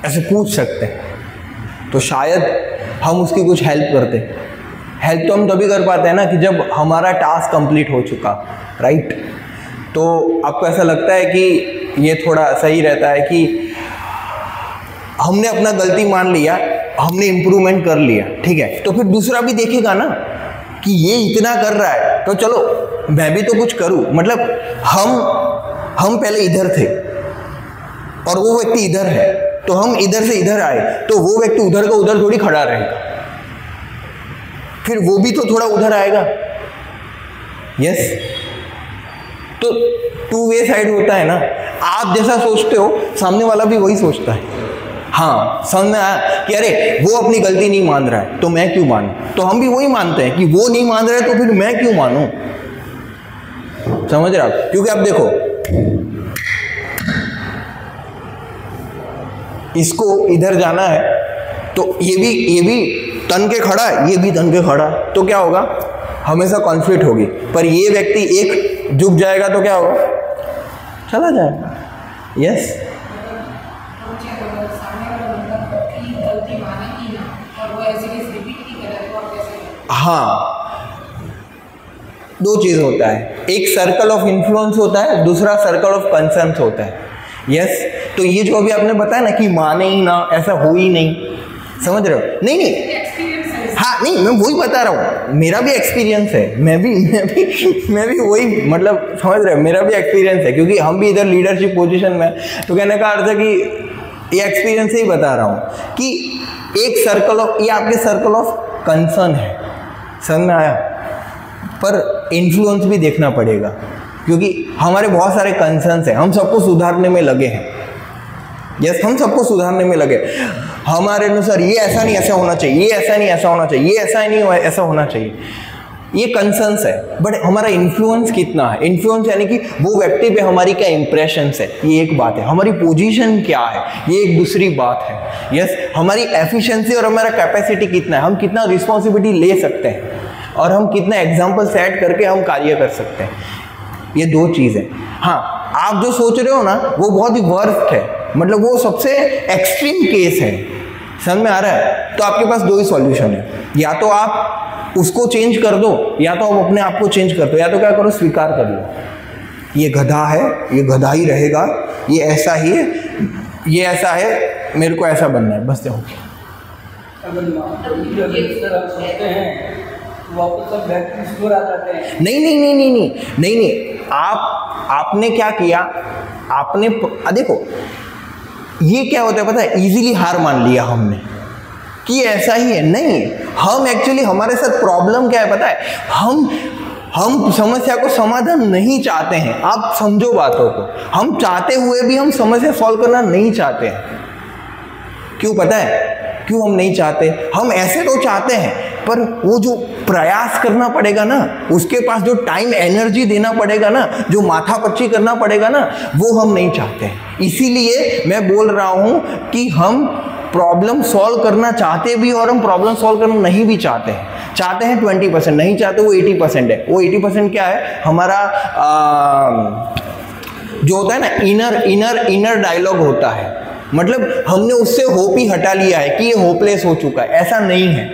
S1: ऐसे पूछ सकते हैं। तो शायद हम उसकी कुछ हेल्प करते। हेल्प तो हम तभी कर पाते हैं ना कि जब हमारा टास्क कंप्लीट हो चुका, राइट? तो आपको ऐसा लगता है कि ये थोड़ा सही रहता है कि हमने अपना गलती मान लिया, हमने इम्प्रूवमेंट कर लिया, ठीक है, तो फिर दूसरा भी देखेगा ना कि ये इतना कर रहा है, तो चलो मैं भी तो कुछ करूं। मतलब हम पहले इधर थे और वो व्यक्ति इधर है, तो हम इधर से इधर आए, तो वो व्यक्ति उधर का उधर थोड़ी खड़ा रहेगा, फिर वो भी तो थोड़ा उधर आएगा। यस, तो 2 वे साइड होता है ना। आप जैसा सोचते हो सामने वाला भी वही सोचता है। हाँ, समझ में आया कि अरे वो अपनी गलती नहीं मान रहा है तो मैं क्यों मानूं, तो हम भी वही मानते हैं कि वो नहीं मान रहा है तो फिर मैं क्यों मानूं। समझ रहे आप? क्योंकि आप देखो, इसको इधर जाना है तो ये भी तन के खड़ा है, ये भी तन के खड़ा है, तो क्या होगा, हमेशा कॉन्फ्लिक्ट होगी। पर ये व्यक्ति एक झुक जाएगा तो क्या होगा, चला जाएगा। यस, हाँ, 2 चीज़ होता है, एक सर्कल ऑफ इन्फ्लुएंस होता है, दूसरा सर्कल ऑफ कंसर्न होता है। यस, तो ये जो अभी आपने बताया ना कि माने ही ना, ऐसा हो ही नहीं, समझ रहे हो? नहीं, हाँ, नहीं, मैं वही बता रहा हूँ, मेरा भी एक्सपीरियंस है, मैं भी वही, मतलब समझ रहे हो, मेरा भी एक्सपीरियंस है, क्योंकि हम भी इधर लीडरशिप पोजीशन में। तो कहने का अर्थ है कि ये एक्सपीरियंस से ही बता रहा हूँ कि एक सर्कल ऑफ, ये आपके सर्कल ऑफ कंसर्न है, समझ में आया? पर इन्फ्लुएंस भी देखना पड़ेगा, क्योंकि हमारे बहुत सारे कंसर्न्स हैं, हम सबको सुधारने में लगे हैं। यस, हम सबको सुधारने में लगे, हमारे अनुसार ये ऐसा नहीं ऐसा होना चाहिए, ये ऐसा नहीं ऐसा होना चाहिए, ये ऐसा नहीं ऐसा होना चाहिए। ये कंसर्न्स है, बट हमारा इन्फ्लुएंस कितना है? इन्फ्लुएंस यानी कि वो व्यक्ति पे हमारी क्या इंप्रेशंस है, ये एक बात है। हमारी पोजीशन क्या है, ये एक दूसरी बात है। यस, हमारी एफिशिएंसी और हमारा कैपेसिटी कितना है, हम कितना रिस्पॉन्सिबिलिटी ले सकते हैं और हम कितना एग्जाम्पल सेट करके हम कार्य कर सकते हैं, ये दो चीज़ें। हाँ, आप जो सोच रहे हो ना वो बहुत ही वर्स्ट है, मतलब वो सबसे एक्सट्रीम केस है, समझ में आ रहा है? तो आपके पास दो ही सॉल्यूशन है, या तो आप उसको चेंज कर दो या तो आप अपने आप को चेंज कर दो, या तो क्या करो, स्वीकार कर लो ये गधा है, ये गधा ही रहेगा, ये ऐसा ही है, ये ऐसा है, मेरे को ऐसा बनना है, बस देखो। नहीं, आपने क्या किया, आपने देखो ये क्या होता है पता है, इजीली हार मान लिया हमने कि ऐसा ही है। नहीं, हम एक्चुअली हमारे साथ प्रॉब्लम क्या है पता है, हम समस्या को समाधान नहीं चाहते हैं। आप समझो बातों को, हम चाहते हुए भी हम समस्या सॉल्व करना नहीं चाहते हैं। क्यों पता है क्यों हम नहीं चाहते? हम ऐसे तो चाहते हैं, पर वो जो प्रयास करना पड़ेगा ना, उसके पास जो टाइम एनर्जी देना पड़ेगा ना, जो माथापच्ची करना पड़ेगा ना, वो हम नहीं चाहते। इसीलिए मैं बोल रहा हूँ कि हम प्रॉब्लम सॉल्व करना चाहते भी और हम प्रॉब्लम सॉल्व करना नहीं भी चाहते हैं। चाहते हैं 20%, नहीं चाहते वो 80% है। वो 80% क्या है, हमारा जो होता है ना, इनर डायलॉग होता है, मतलब हमने उससे होप ही हटा लिया है कि ये होपलेस हो चुका है। ऐसा नहीं है,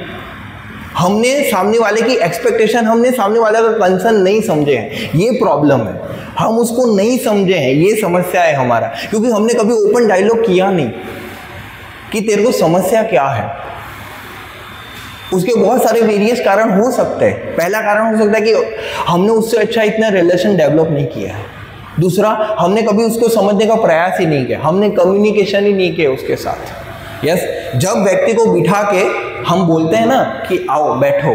S1: हमने सामने वाले की एक्सपेक्टेशन, हमने सामने वाले का कंसर्न नहीं समझे हैं, ये प्रॉब्लम है। हम उसको नहीं समझे हैं, ये समस्या है हमारा, क्योंकि हमने कभी ओपन डायलॉग किया नहीं कि तेरे को समस्या क्या है। उसके बहुत सारे वेरियस कारण हो सकते हैं। पहला कारण हो सकता है कि हमने उससे अच्छा इतना रिलेशन डेवलप नहीं किया है। दूसरा, हमने कभी उसको समझने का प्रयास ही नहीं किया, हमने कम्युनिकेशन ही नहीं किया उसके साथ। यस, जब व्यक्ति को बिठा के हम बोलते हैं ना कि आओ बैठो,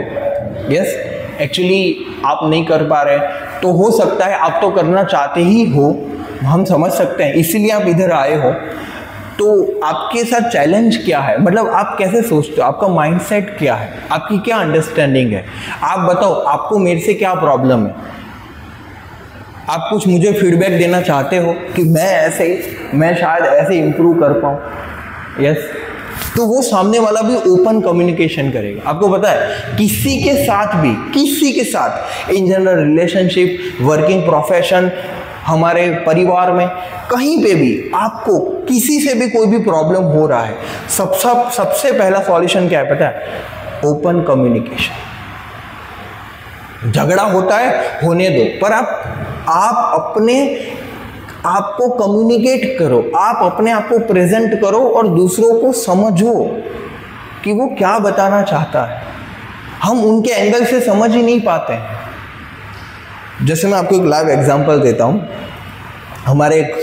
S1: यस, एक्चुअली आप नहीं कर पा रहे, तो हो सकता है आप तो करना चाहते ही हो, हम समझ सकते हैं, इसीलिए आप इधर आए हो। तो आपके साथ चैलेंज क्या है, मतलब आप कैसे सोचते हो, आपका माइंडसेट क्या है, आपकी क्या अंडरस्टैंडिंग है, आप बताओ आपको मेरे से क्या प्रॉब्लम है। आप कुछ मुझे फीडबैक देना चाहते हो कि मैं शायद ऐसे इम्प्रूव कर पाऊँ। यस, तो वो सामने वाला भी ओपन कम्युनिकेशन करेगा। आपको पता है किसी के साथ in general relationship, working profession, हमारे परिवार में, कहीं पे भी आपको किसी से भी कोई भी प्रॉब्लम हो रहा है, सबसे पहला सॉल्यूशन क्या है पता है? Open communication. झगड़ा होता है, होने दो, पर आप अपने आप को कम्युनिकेट करो, आप अपने आप को प्रेजेंट करो और दूसरों को समझो कि वो क्या बताना चाहता है। हम उनके एंगल से समझ ही नहीं पाते हैं। जैसे मैं आपको एक लाइव एग्जांपल देता हूँ। हमारे एक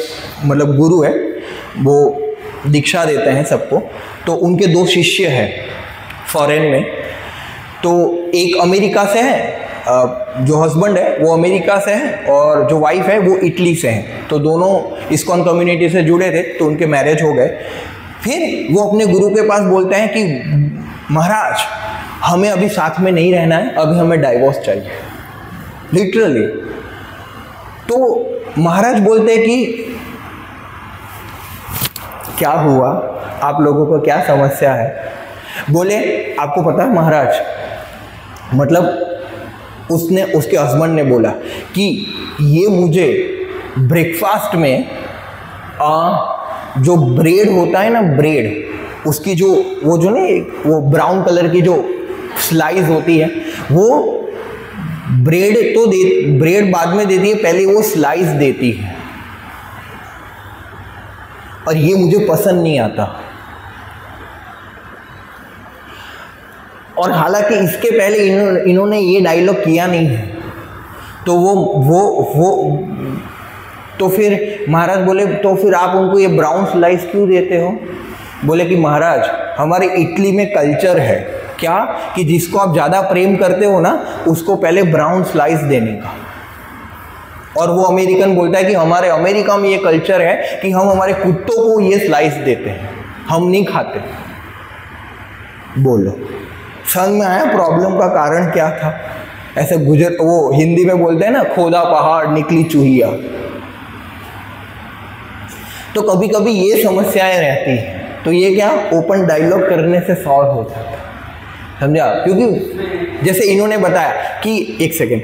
S1: मतलब गुरु है, वो दीक्षा देते हैं सबको, तो उनके दो शिष्य हैं फॉरेन में। तो एक अमेरिका से है, जो हस्बैंड है वो अमेरिका से है और जो वाइफ है वो इटली से है। तो दोनों इस्कॉन कम्युनिटी से जुड़े थे, तो उनके मैरिज हो गए। फिर वो अपने गुरु के पास बोलते हैं कि महाराज हमें अभी साथ में नहीं रहना है, अभी हमें डाइवोर्स चाहिए, लिटरली। तो महाराज बोलते हैं कि क्या हुआ, आप लोगों को क्या समस्या है? बोले आपको पता है महाराज, मतलब उसके हस्बैंड ने बोला कि ये मुझे ब्रेकफास्ट में जो ब्रेड होता है ना, ब्रेड उसकी जो वो ब्राउन कलर की जो स्लाइस होती है, वो ब्रेड बाद में देती है, पहले वो स्लाइस देती है, और ये मुझे पसंद नहीं आता। और हालांकि इसके पहले इन्होंने ये डायलॉग किया नहीं है। तो तो फिर महाराज बोले तो फिर आप उनको ये ब्राउन स्लाइस क्यों देते हो? बोले कि महाराज हमारे इटली में कल्चर है क्या कि जिसको आप ज़्यादा प्रेम करते हो ना, उसको पहले ब्राउन स्लाइस देने का। और वो अमेरिकन बोलता है कि हमारे अमेरिका में ये कल्चर है कि हम हमारे कुत्तों को ये स्लाइस देते हैं, हम नहीं खाते। बोलो, समझ में आया प्रॉब्लम का कारण क्या था? ऐसे गुजर, वो हिंदी में बोलते हैं ना, खोदा पहाड़ निकली चूहिया। तो कभी कभी ये समस्याएं रहती हैं, तो ये क्या ओपन डायलॉग करने से सॉल्व हो जाता है, समझा? क्योंकि जैसे इन्होंने बताया कि एक सेकेंड,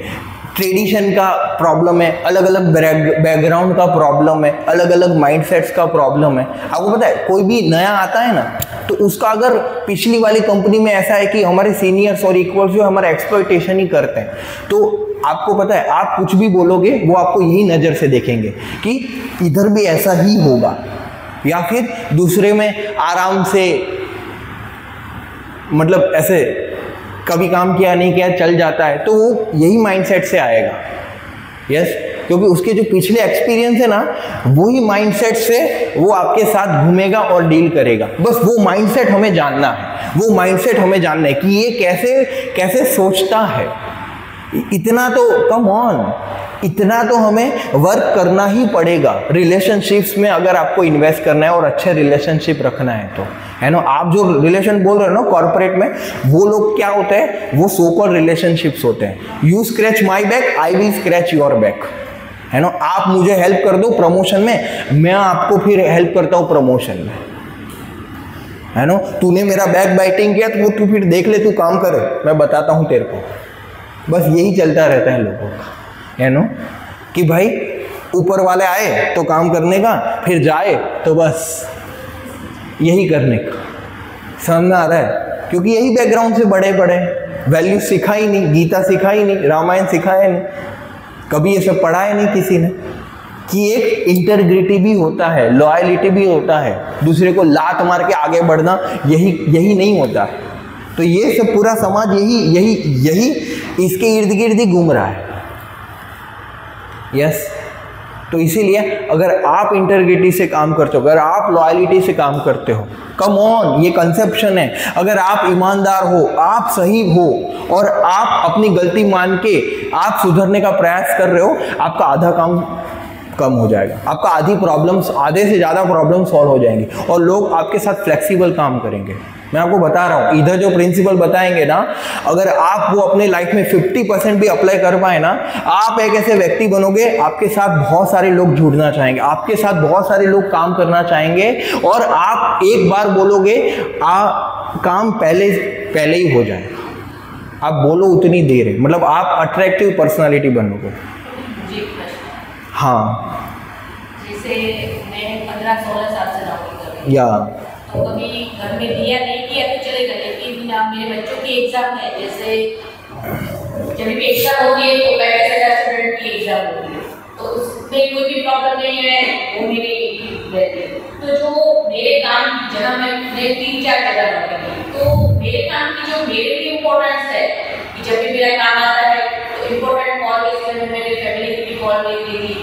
S1: ट्रेडिशन का प्रॉब्लम है, अलग अलग बैकग्राउंड का प्रॉब्लम है, अलग अलग माइंडसेट्स का प्रॉब्लम है। आपको पता है कोई भी नया आता है ना, तो उसका अगर पिछली वाली कंपनी में ऐसा है कि हमारे सीनियर्स और इक्वल्स जो हमारा एक्सप्लॉयटेशन ही करते हैं, तो आपको पता है आप कुछ भी बोलोगे वो आपको यही नज़र से देखेंगे कि इधर भी ऐसा ही होगा, या फिर दूसरे में आराम से मतलब ऐसे कभी काम किया नहीं किया चल जाता है, तो वो यही माइंडसेट से आएगा। यस, क्योंकि उसके जो पिछले एक्सपीरियंस है ना, वही माइंडसेट से वो आपके साथ घूमेगा और डील करेगा। बस वो माइंडसेट हमें जानना है, वो माइंडसेट हमें जानना है कि ये कैसे कैसे सोचता है। इतना तो कम ऑन, इतना तो हमें वर्क करना ही पड़ेगा रिलेशनशिप्स में, अगर आपको इन्वेस्ट करना है और अच्छे रिलेशनशिप रखना है तो, है ना? आप जो रिलेशन बोल रहे हो ना कॉर्पोरेट में, वो लोग क्या होते हैं, वो सो कॉल्ड रिलेशनशिप्स होते हैं। You scratch my back, I will scratch your back, है ना? आप मुझे हेल्प कर दो प्रमोशन में, मैं आपको फिर हेल्प करता हूँ प्रमोशन में, है ना? तूने मेरा बैक बाइटिंग किया तो तू फिर देख ले, तू काम करे, मैं बताता हूँ तेरे को। बस यही चलता रहता है लोगों का, है ना? कि भाई ऊपर वाले आए तो काम करने का, फिर जाए तो बस यही करने का। समझ में आ रहा है? क्योंकि यही बैकग्राउंड से बड़े बड़े, वैल्यू सिखा ही नहीं, गीता सिखा ही नहीं, रामायण सिखाया नहीं, कभी ये सब पढ़ाया नहीं किसी ने कि एक इंटीग्रिटी भी होता है, लॉयलिटी भी होता है, दूसरे को लात मार के आगे बढ़ना यही नहीं होता। तो ये सब पूरा समाज यही इसके इर्द गिर्द ही घूम रहा है। यस, तो इसीलिए अगर आप इंटीग्रिटी से काम करते हो, अगर आप लॉयलिटी से काम करते हो, कम ऑन, ये कंसेप्शन है, अगर आप ईमानदार हो, आप सही हो और आप अपनी गलती मान के आप सुधरने का प्रयास कर रहे हो, आपका आधा काम कम हो जाएगा, आपका आधे से ज़्यादा प्रॉब्लम सॉल्व हो जाएंगी और लोग आपके साथ फ्लेक्सिबल काम करेंगे। मैं आपको बता रहा हूँ, इधर जो प्रिंसिपल बताएंगे ना, अगर आप वो अपने लाइफ में 50% भी अप्लाई कर पाए ना, आप एक ऐसे व्यक्ति बनोगे, आपके साथ बहुत सारे लोग जुड़ना चाहेंगे, आपके साथ बहुत सारे लोग काम करना चाहेंगे, और आप एक बार बोलोगे काम पहले ही हो जाएगा। आप बोलो उतनी देर है, मतलब आप अट्रैक्टिव पर्सनालिटी बनोगे। हाँ,
S4: जैसे मैं 15-16 साल से नौकरी कर रही हूँ,
S1: या
S4: तो कभी घर में दिया नहीं किया तो चलेगा, लेकिन मेरे बच्चों की एग्जाम है, जैसे जब भी एग्जाम होती है तो कैसे स्टूडेंट की एग्जाम होती है, तो उसमें कोई भी प्रॉब्लम नहीं है, वो मेरी रहती है। तो जो मेरे काम की जगह मैं 3-4 जगह रखी, तो मेरे काम की जो मेरे लिए इम्पोर्टेंस है कि जब भी मेरा काम आता है तो इम्पोर्टेंट कॉल में मेरे फैमिली की भी कॉल नहीं की थी,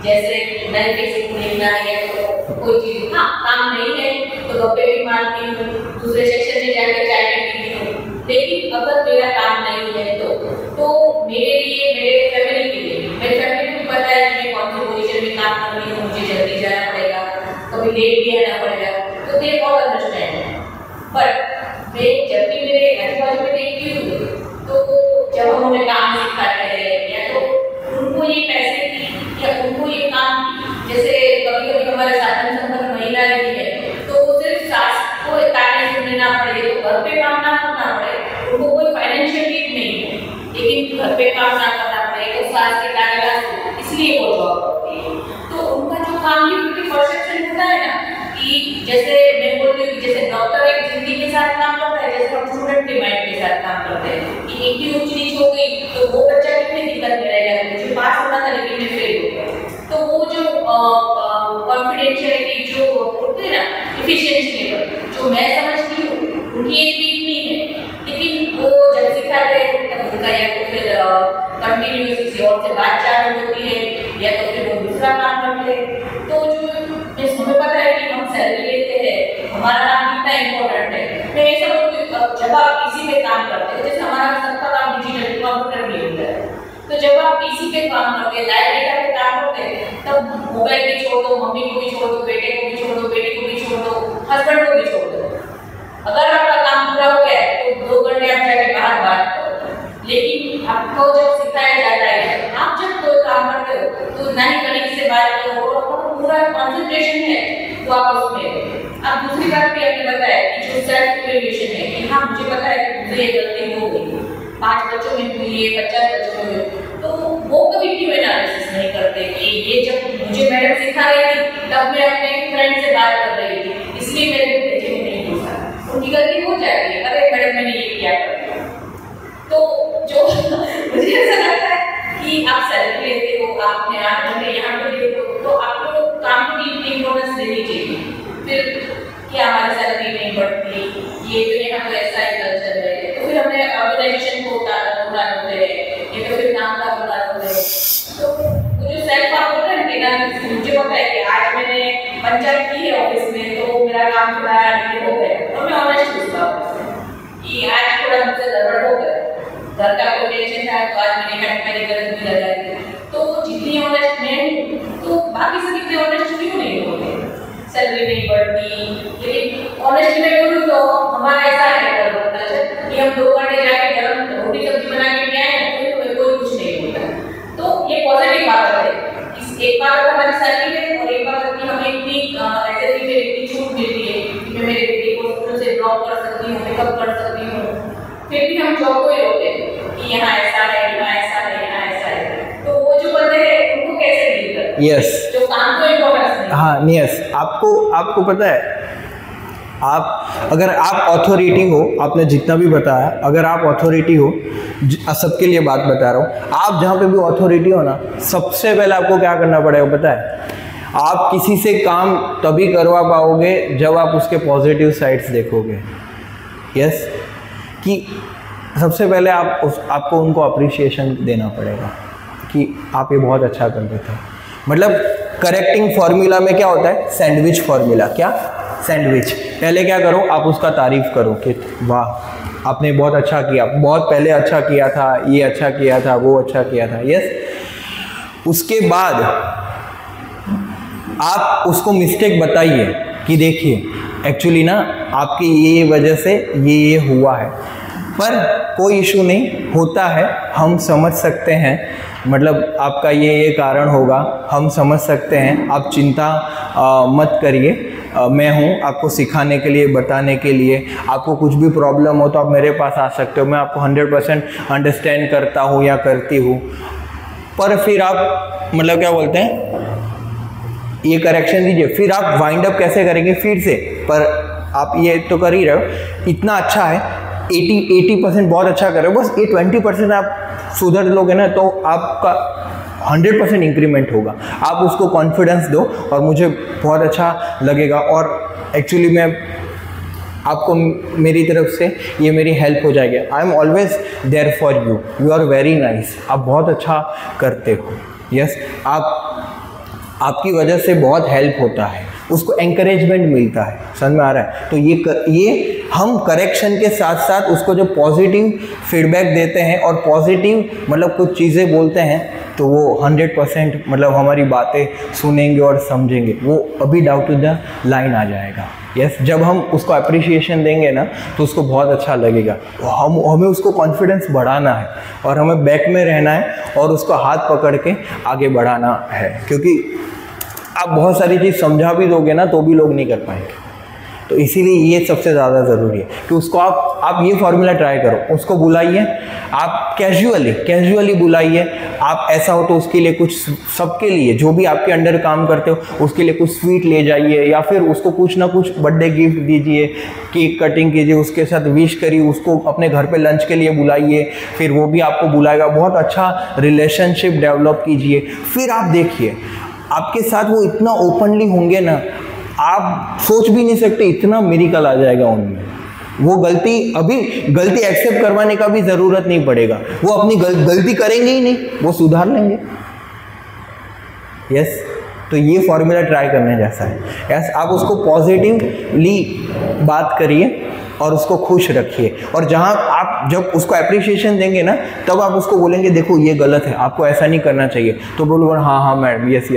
S4: जैसे नए किसी को लेना है तो कोई चीज़, हाँ काम नहीं है तो डॉक्टर भी मारती हूँ, दूसरे सेक्शन में जाकर चाय पीती हूँ। लेकिन अगर मेरा काम नहीं है तो मेरे लिए, मेरे फैमिली के लिए, मेरे फैमिली को पता है कि कौन सी पोजीशन में काम कर रही हूँ, मुझे जल्दी जाना पड़ेगा, कभी लेट भी आना पड़ेगा, तो दे ऑल अंडरस्टैंड। बट मैं जब भी मेरे आजू बाजू में देखती हूँ तो जब हम उन्हें काम सिखाते हैं या तो उनको ये पैसे की या उनको ये काम, जैसे कभी कभी हमारे साधन संपन्न महिला भी है तो सिर्फ सास को ताने सुनने ना पड़े, तो घर पे काम ना करना पड़े, उनको कोई फाइनेंशियल नीड नहीं है, लेकिन घर पे काम ना करना पड़े तो सास के ताने ना सुने, इसलिए वो जॉब करती है। तो उनका जो काम की परसेप्शन होता है ना, कि जैसे मैं बोलती हूँ जैसे डॉक्टर एक जिंदगी के साथ काम करता है, जैसे हम स्टूडेंट के माइंड के साथ काम करते हैं कि एक ही ऊंच नीच हो गई तो वो बच्चा कितनी दिक्कत में रहेगा, मुझे पास होना था लेकिन मैं फेल हो गया। तो वो जो कॉन्फिडेंशियलिटी जो होती है ना, एफिशिएंसी लेवल, जो मैं समझती हूँ उनकी एक वीक नहीं है, लेकिन वो जब सिखाते हैं तब उनका या तो फिर कंटिन्यूस किसी और से बात चालू होती है या तो फिर वो दूसरा काम करते हैं। तो जो हमें पता है कि हम सैलरी लेते हैं, हमारा काम कितना इम्पोर्टेंट है। मैं ऐसा बोलती हूँ जब आप किसी पे काम करते हैं, जैसे हमारा सबका काम डिजिटल कंप्यूटर भी होता है, तो जब आप पीसी पे काम करते हैं, लाइव डेटा पे काम करते हैं, तब मोबाइल भी छोड़ दो, मम्मी को भी छोड़ दो, बेटे को भी छोड़ दो, बेटी को भी छोड़ दो, हस्बैंड को भी छोड़ दो। अगर आपका काम पूरा हो गया तो 2 घंटे आप जाके बाहर बात करो, लेकिन आपको जब मुझसे ये गलती हो गई, 5 बच्चों में हुई है, 50 बच्चों में हुई, तो वो कभी क्यों एनालिसिस नहीं करते कि ये जब मुझे मैडम सिखा रही थी तब मैं अपने फ्रेंड से बात कर रही थी, इसलिए मेरे बच्चे को नहीं पूछा, उनकी गलती हो जाती है, अरे मैडम मैंने ये क्या कर दिया। तो जो मुझे ऐसा लगता है कि आप सैलरी लेते हो, आपने 8 घंटे यहाँ पे देते हो, तो आपको काम को भी इम्पोर्टेंस देनी चाहिए। फिर क्या हमारी सैलरी नहीं बढ़ती, ये तो यहाँ तो ऐसा ही कल्चर है, तो फिर हमने ऑर्गेनाइजेशन को उड़ा होते हैं, ये तो फिर नाम का उड़ा होते हैं। तो वो जो सेल्फ आप होता है ना, मुझे पता है कि आज मैंने पंचायत की है ऑफिस में, तो मेरा काम थोड़ा डिले हो गया, और मैं ऑनेस्ट पूछता हूँ कि आज थोड़ा मुझसे गड़बड़ हो गया, घर का कोई टेंशन था तो आज मैंने मेरी गलत भी लगा दी। तो जितनी ऑनेस्ट मैं तो बाकी सब इतने ऑनेस्ट क्यों नहीं होते? सैलरी नहीं बढ़ती, लेकिन ऑनेस्ट में बोलूँ तो हमारा ऐसा है कि हम 2 घंटे जाके गरम रोटी सब्जी बना के ले आए, कोई कुछ नहीं होता। तो ये पॉजिटिव बात है, इस एक बार हमारी सैलरी है और एक बार की हमें इतनी ऐसे भी इतनी छूट मिलती है कि मैं मेरे बेटे को स्कूल से ड्रॉप कर सकती हूँ, पिकअप कर सकती हूँ, फिर भी हम जॉब को ही रोकते हैं कि यहाँ ऐसा है, यहाँ ऐसा है, यहाँ ऐसा है। तो वो जो बंदे हैं उनको कैसे डील करते हैं?
S1: यस,
S4: जो काम को इम्पोर्टेंस नहीं।
S1: हाँ यस, आपको पता है, आप अगर आप अथॉरिटी हो, आपने जितना भी बताया, अगर आप अथॉरिटी हो, सबके लिए बात बता रहा हूँ, आप जहाँ पे भी अथॉरिटी हो ना, सबसे पहले आपको क्या करना पड़ेगा पता है? आप किसी से काम तभी करवा पाओगे जब आप उसके पॉजिटिव साइड्स देखोगे। यस, कि सबसे पहले आपको उनको अप्रिसिएशन देना पड़ेगा कि आप ये बहुत अच्छा कर देते हैं। मतलब करेक्टिंग फॉर्मूला में क्या होता है? Sandwich formula. क्या? सैंडविच। पहले क्या करो, आप उसका तारीफ करो कि वाह आपने बहुत अच्छा किया, बहुत पहले अच्छा किया था, ये अच्छा किया था, वो अच्छा किया था। यस, उसके बाद आप उसको मिस्टेक बताइए कि देखिए एक्चुअली ना आपकी ये वजह से ये हुआ है, पर कोई इशू नहीं, होता है, हम समझ सकते हैं, मतलब आपका ये कारण होगा, हम समझ सकते हैं, आप चिंता मत करिए, मैं हूँ आपको सिखाने के लिए, बताने के लिए। आपको कुछ भी प्रॉब्लम हो तो आप मेरे पास आ सकते हो, मैं आपको 100% अंडरस्टैंड करता हूँ या करती हूँ। पर फिर आप मतलब क्या बोलते हैं, ये करेक्शन दीजिए, फिर आप वाइंड अप कैसे करेंगे फिर से? पर आप ये तो कर ही रहे हो, इतना अच्छा है, 80% बहुत अच्छा कर रहे हो, बस ये 20% आप सुधर लोगे ना तो आपका 100% इंक्रीमेंट होगा। आप उसको कॉन्फिडेंस दो और मुझे बहुत अच्छा लगेगा, और एक्चुअली मैं आपको मेरी तरफ से ये मेरी हेल्प हो जाएगी। I am always there for you, you are very nice, आप बहुत अच्छा करते हो। यस, आपकी वजह से बहुत हेल्प होता है, उसको एंकरेजमेंट मिलता है, समझ में आ रहा है? तो ये हम करेक्शन के साथ साथ उसको जो पॉजिटिव फीडबैक देते हैं और पॉजिटिव मतलब कुछ चीज़ें बोलते हैं, तो वो 100% मतलब हमारी बातें सुनेंगे और समझेंगे, वो अभी डाउट टू द लाइन आ जाएगा। यस, जब हम उसको अप्रिसिएशन देंगे ना तो उसको बहुत अच्छा लगेगा। हमें उसको कॉन्फिडेंस बढ़ाना है और हमें बैक में रहना है और उसको हाथ पकड़ के आगे बढ़ाना है, क्योंकि आप बहुत सारी चीज़ समझा भी दोगे ना तो भी लोग नहीं कर पाएंगे। तो इसीलिए ये सबसे ज़्यादा ज़रूरी है कि उसको आप ये फार्मूला ट्राई करो, उसको बुलाइए, आप कैजुअली बुलाइए। आप ऐसा हो तो उसके लिए कुछ, सबके लिए जो भी आपके अंडर काम करते हो उसके लिए कुछ स्वीट ले जाइए, या फिर उसको कुछ ना कुछ बर्थडे गिफ्ट दीजिए, केक कटिंग कीजिए, उसके साथ विश करिए, उसको अपने घर पे लंच के लिए बुलाइए, फिर वो भी आपको बुलाएगा। बहुत अच्छा रिलेशनशिप डेवलप कीजिए, फिर आप देखिए आपके साथ वो इतना ओपनली होंगे ना, आप सोच भी नहीं सकते इतना मिरेकल आ जाएगा उनमें। वो गलती एक्सेप्ट करवाने का भी ज़रूरत नहीं पड़ेगा, वो अपनी गलती करेंगे ही नहीं, वो सुधार लेंगे। यस, तो ये फॉर्मूला ट्राई करने जैसा है। यस, आप उसको पॉजिटिवली बात करिए और उसको खुश रखिए, और जहाँ आप जब उसको अप्रिसिएशन देंगे ना तब आप उसको बोलेंगे देखो ये गलत है, आपको ऐसा नहीं करना चाहिए, तो बोलो हाँ मैडम, यस,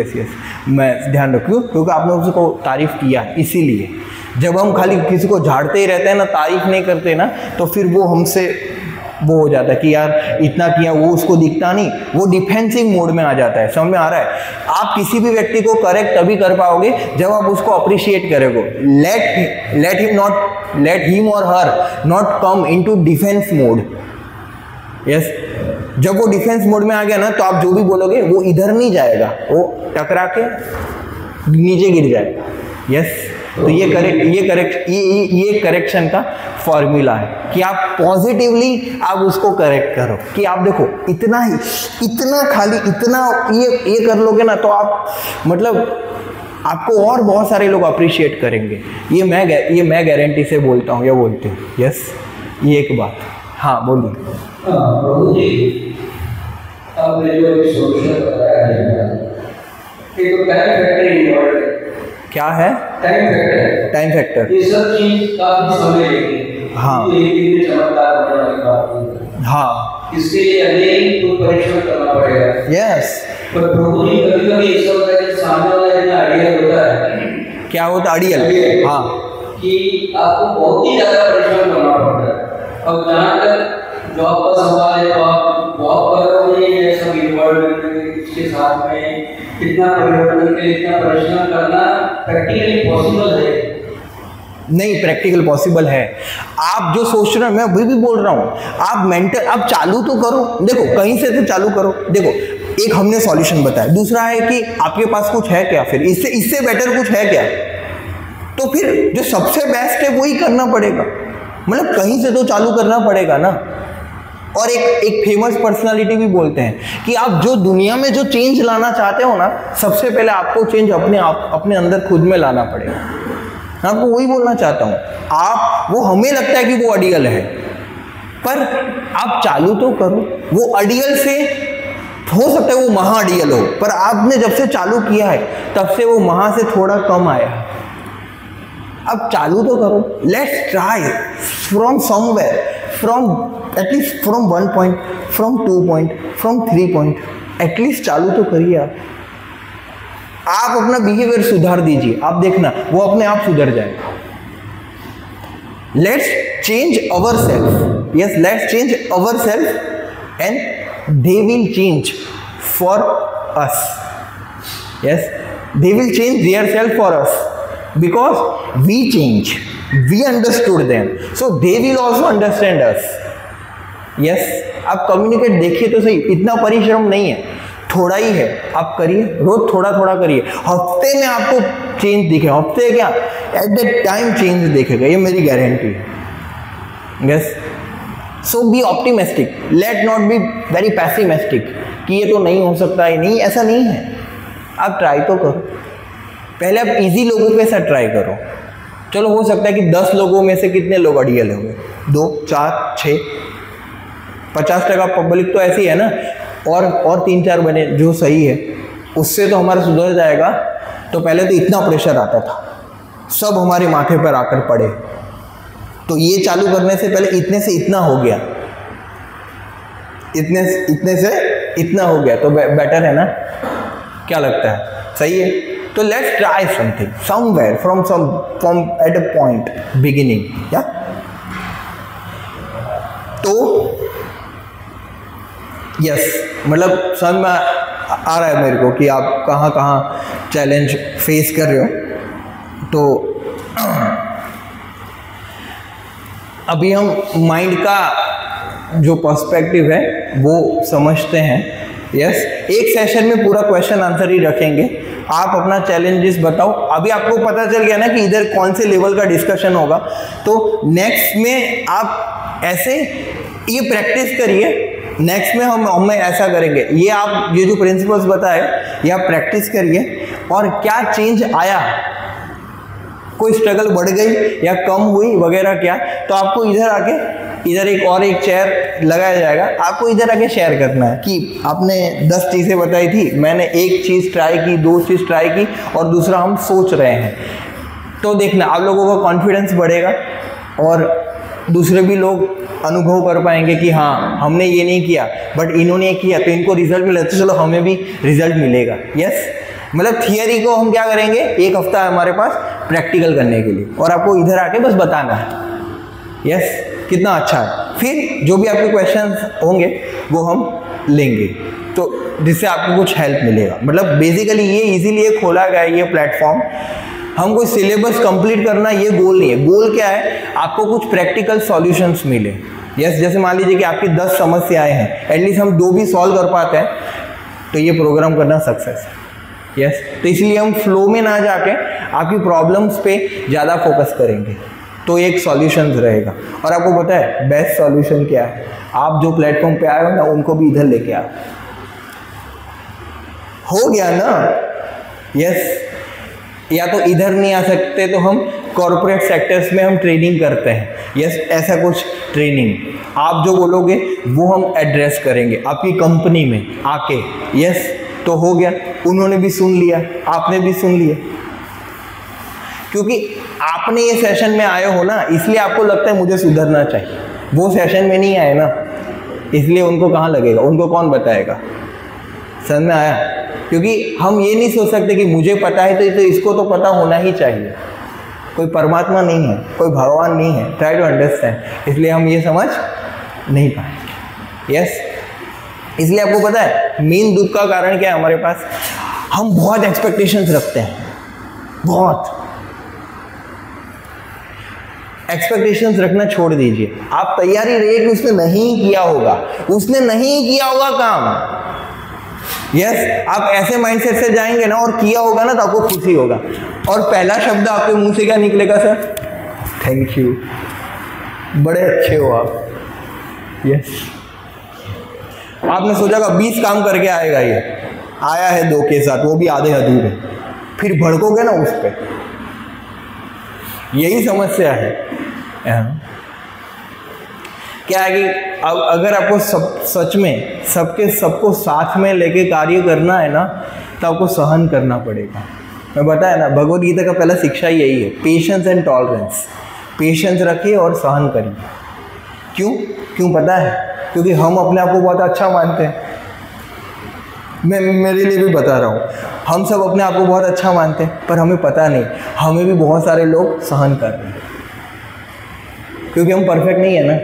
S1: मैं ध्यान रखूँ, क्योंकि आपने उसको तारीफ़ किया। इसीलिए जब हम खाली किसी को झाड़ते ही रहते हैं ना, तारीफ़ नहीं करते ना, तो फिर वो हमसे वो हो जाता है कि यार इतना किया, वो उसको दिखता नहीं, वो डिफेंसिव मोड में आ जाता है। समझ में आ रहा है? आप किसी भी व्यक्ति को करेक्ट तभी कर पाओगे जब आप उसको अप्रिशिएट करोगे। लेट हिम और her not come into defence mode. Yes, जब वो डिफेंस मोड में आ गया ना, तो आप जो भी बोलोगे वो इधर नहीं जाएगा, वो टकरा के नीचे गिर जाएगा। यस, तो ये करेक्शन का फॉर्मूला है कि आप पॉजिटिवली आप उसको करेक्ट करो कि आप देखो इतना खाली इतना ये कर लोगे ना, तो आप मतलब आपको और बहुत सारे लोग अप्रिशिएट करेंगे। ये मैं गारंटी से बोलता हूँ या बोलते हूँ। यस, ये एक बात। हाँ बोलिए।
S3: प्रभु जी, आपने जो सोल्यूशन बताया है कि तो टाइम फैक्टर इन्वॉल्व है।
S1: क्या है? Time factor.
S3: ये सब चीज काफी समय लेगी।
S1: हाँ,
S3: एक दिन में चमत्कार होने वाली बात नहीं है।
S1: हाँ,
S3: इसके लिए अनेक तो परिश्रम करना पड़ेगा।
S1: यस,
S3: पर प्रभु जी कभी-कभी ऐसा होता है कि सामने वाला इतना आइडियल होता है। क्या होता है आइडियल? हाँ, कि आपको बहुत ही ज्यादा परिश्रम करना पड़ता है। और जहाँ तक जॉब का सवाल है, तो आप जॉब कर रहे हो, ये सब इन्वॉल्वमेंट इसके साथ में कितना परिवर्तन के लिए इतना परिश्रम करना प्रैक्टिकली पॉसिबल है?
S1: नहीं, प्रैक्टिकल पॉसिबल है। आप जो सोच रहे हो, मैं अभी भी बोल रहा हूँ, आप चालू तो करो। देखो, कहीं से तो चालू करो। देखो, एक हमने सॉल्यूशन बताया, दूसरा है कि आपके पास कुछ है क्या, फिर इससे बेटर कुछ है क्या, तो फिर जो सबसे बेस्ट है वही करना पड़ेगा। मतलब कहीं से तो चालू करना पड़ेगा ना। और एक फेमस पर्सनालिटी भी बोलते हैं कि आप जो दुनिया में जो चेंज लाना चाहते हो ना, सबसे पहले आपको चेंज अपने अंदर खुद में लाना पड़ेगा। मैं आपको वही बोलना चाहता हूँ। वो हमें लगता है कि वो आइडियल है, पर आप चालू तो करो। वो आइडियल से हो सकता है वो महा आइडियल हो, पर आपने जब से चालू किया है तब से वो महा से थोड़ा कम आया है। अब चालू तो करो। Let's try from somewhere, at least from 1 point, from 2 point, from 3 point, at least चालू तो करिए। आप अपना बिहेवियर सुधार दीजिए, आप देखना वो अपने आप सुधर जाएगा। Let's change our self. Yes, let's change our self and they will change for us. Yes, they will change their self for us because we change, we understood them, so they will also understand us. Yes, आप communicate देखिए तो सही, इतना परिश्रम नहीं है, थोड़ा ही है। आप करिए, रोज थोड़ा थोड़ा करिए, हफ्ते में आपको चेंज दिखे। हफ्ते क्या, एट द टाइम चेंज दिखेगा, ये मेरी गारंटी है। Yes, so be optimistic, let not be very pessimistic कि ये तो नहीं हो सकता है। नहीं, ऐसा नहीं है। आप ट्राई तो करो। पहले आप इजी लोगों के साथ ट्राई करो। चलो, हो सकता है कि 10 लोगों में से कितने लोग आइडियल होंगे, 2, 4, 6, 50% पब्लिक तो ऐसी है ना। और 3-4 बने जो सही है, उससे तो हमारा सुधर जाएगा। तो पहले तो इतना प्रेशर आता था, सब हमारे माथे पर आकर पड़े। तो ये चालू करने से पहले इतने से इतना हो गया, इतने से इतना हो गया, तो बेटर है ना? क्या लगता है? सही है? तो let's try something somewhere from at a point beginning. या तो यस, मतलब समझ में आ रहा है मेरे को कि आप कहाँ कहाँ चैलेंज फेस कर रहे हो। तो अभी हम माइंड का जो पर्सपेक्टिव है वो समझते हैं। यस, एक सेशन में पूरा क्वेश्चन आंसर ही रखेंगे। आप अपना चैलेंजेस बताओ। अभी आपको पता चल गया ना कि इधर कौन से लेवल का डिस्कशन होगा। तो नेक्स्ट में आप ऐसे ये प्रैक्टिस करिए। नेक्स्ट में हम ऐसा करेंगे, ये जो प्रिंसिपल्स बताए ये आप प्रैक्टिस करिए। और क्या चेंज आया, कोई स्ट्रगल बढ़ गई या कम हुई वगैरह क्या, तो आपको इधर आके इधर एक चेयर लगाया जाएगा, आपको इधर आके शेयर करना है कि आपने 10 चीज़ें बताई थी, मैंने एक चीज़ ट्राई की, 2 चीज़ ट्राई की और दूसरा हम सोच रहे हैं। तो देखना आप लोगों का कॉन्फिडेंस बढ़ेगा और दूसरे भी लोग अनुभव कर पाएंगे कि हाँ हमने ये नहीं किया बट इन्होंने किया तो इनको रिजल्ट मिला, तो चलो हमें भी रिजल्ट मिलेगा। यस, मतलब थियरी को हम क्या करेंगे, 1 हफ्ता है हमारे पास प्रैक्टिकल करने के लिए और आपको इधर आके बस बताना है। यस, कितना अच्छा है। फिर जो भी आपके क्वेश्चंस होंगे वो हम लेंगे, तो जिससे आपको कुछ हेल्प मिलेगा। मतलब बेसिकली ये इसीलिए खोला गया है ये प्लेटफॉर्म। हम कोई सिलेबस कंप्लीट करना ये गोल नहीं है। गोल क्या है, आपको कुछ प्रैक्टिकल सॉल्यूशंस मिले। यस, जैसे मान लीजिए कि आपकी 10 समस्याएं हैं, एटलीस्ट हम 2 भी सॉल्व कर पाते हैं तो ये प्रोग्राम करना सक्सेस है। यस, तो इसलिए हम फ्लो में ना जाके आपकी प्रॉब्लम्स पे ज़्यादा फोकस करेंगे, तो एक सॉल्यूशन रहेगा। और आपको पता है बेस्ट सॉल्यूशन क्या है, आप जो प्लेटफॉर्म पे आए हो ना उनको भी इधर लेके आओ। हो गया ना? यस, या तो इधर नहीं आ सकते तो हम कॉर्पोरेट सेक्टर्स में हम ट्रेनिंग करते हैं। यस, ऐसा कुछ ट्रेनिंग आप जो बोलोगे वो हम एड्रेस करेंगे आपकी कंपनी में आके। यस, तो हो गया, उन्होंने भी सुन लिया, आपने भी सुन लिया, क्योंकि आपने ये सेशन में आए हो ना, इसलिए आपको लगता है मुझे सुधरना चाहिए। वो सेशन में नहीं आए ना, इसलिए उनको कहाँ लगेगा, उनको कौन बताएगा। समझ में आया? क्योंकि हम ये नहीं सोच सकते कि मुझे पता है तो इसको तो पता होना ही चाहिए। कोई परमात्मा नहीं है, कोई भगवान नहीं है, ट्राई टू अंडरस्टैंड, इसलिए हम ये समझ नहीं पाएंगे। यस, इसलिए आपको पता है मेन दुख का कारण क्या है हमारे पास, हम बहुत एक्सपेक्टेशंस रखते हैं, बहुत एक्सपेक्टेशंस रखना छोड़ दीजिए। आप तैयारी रहिए कि उसने नहीं किया होगा, उसने नहीं किया होगा काम। यस, आप ऐसे माइंडसेट से जाएंगे ना और किया होगा ना तो आपको खुशी होगा। और पहला शब्द आपके मुंह से क्या निकलेगा? सर थैंक यू, बड़े अच्छे हो आप। यस, आपने सोचा 20 काम करके आएगा, ये आया है 2 के साथ, वो भी आधे अधूरे, फिर भड़कोगे ना उस पर। यही समस्या है। क्या है कि अब अगर आपको सच में सबको साथ में लेके कार्य करना है ना तो आपको सहन करना पड़ेगा। मैं बताया ना, भगवद गीता का पहला शिक्षा यही है, पेशेंस एंड टॉलरेंस। पेशेंस रखिए और सहन करिए। क्यों पता है? क्योंकि हम अपने आप को बहुत अच्छा मानते हैं। मैं मेरे लिए भी बता रहा हूँ, हम सब अपने आप को बहुत अच्छा मानते हैं, पर हमें पता नहीं हमें भी बहुत सारे लोग सहन कर रहे हैं, क्योंकि हम परफेक्ट नहीं है ना।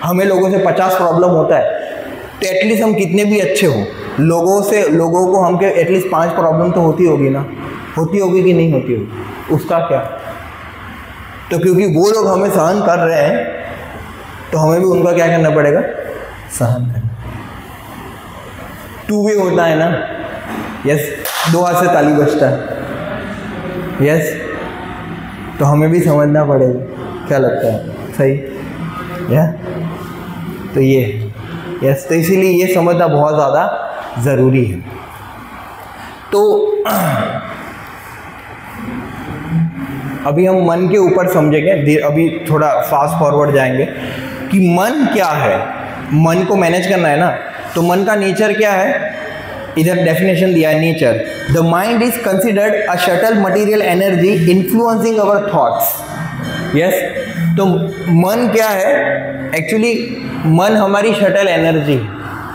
S1: हमें लोगों से 50 प्रॉब्लम होता है, तो एटलीस्ट हम कितने भी अच्छे हों, लोगों को हमके एटलीस्ट 5 प्रॉब्लम तो होती होगी ना, होती होगी कि नहीं होती होगी, उसका क्या? तो क्योंकि वो लोग हमें सहन कर रहे हैं तो हमें भी उनका क्या करना पड़ेगा? सहन करना। 2 वे होता है ना। यस, 2 हाथ से ताली बजता है। यस, तो हमें भी समझना पड़ेगा। क्या लगता है? सही या? तो ये यस, तो इसीलिए ये समझना बहुत ज़्यादा ज़रूरी है। तो अभी हम मन के ऊपर समझेंगे, अभी थोड़ा फास्ट फॉरवर्ड जाएंगे कि मन क्या है। मन को मैनेज करना है ना, तो मन का नेचर क्या है? इधर डेफिनेशन दिया है, nature. The mind is considered a shuttle material energy influencing our thoughts. Yes, तो मन क्या है? एक्चुअली मन हमारी शटल एनर्जी,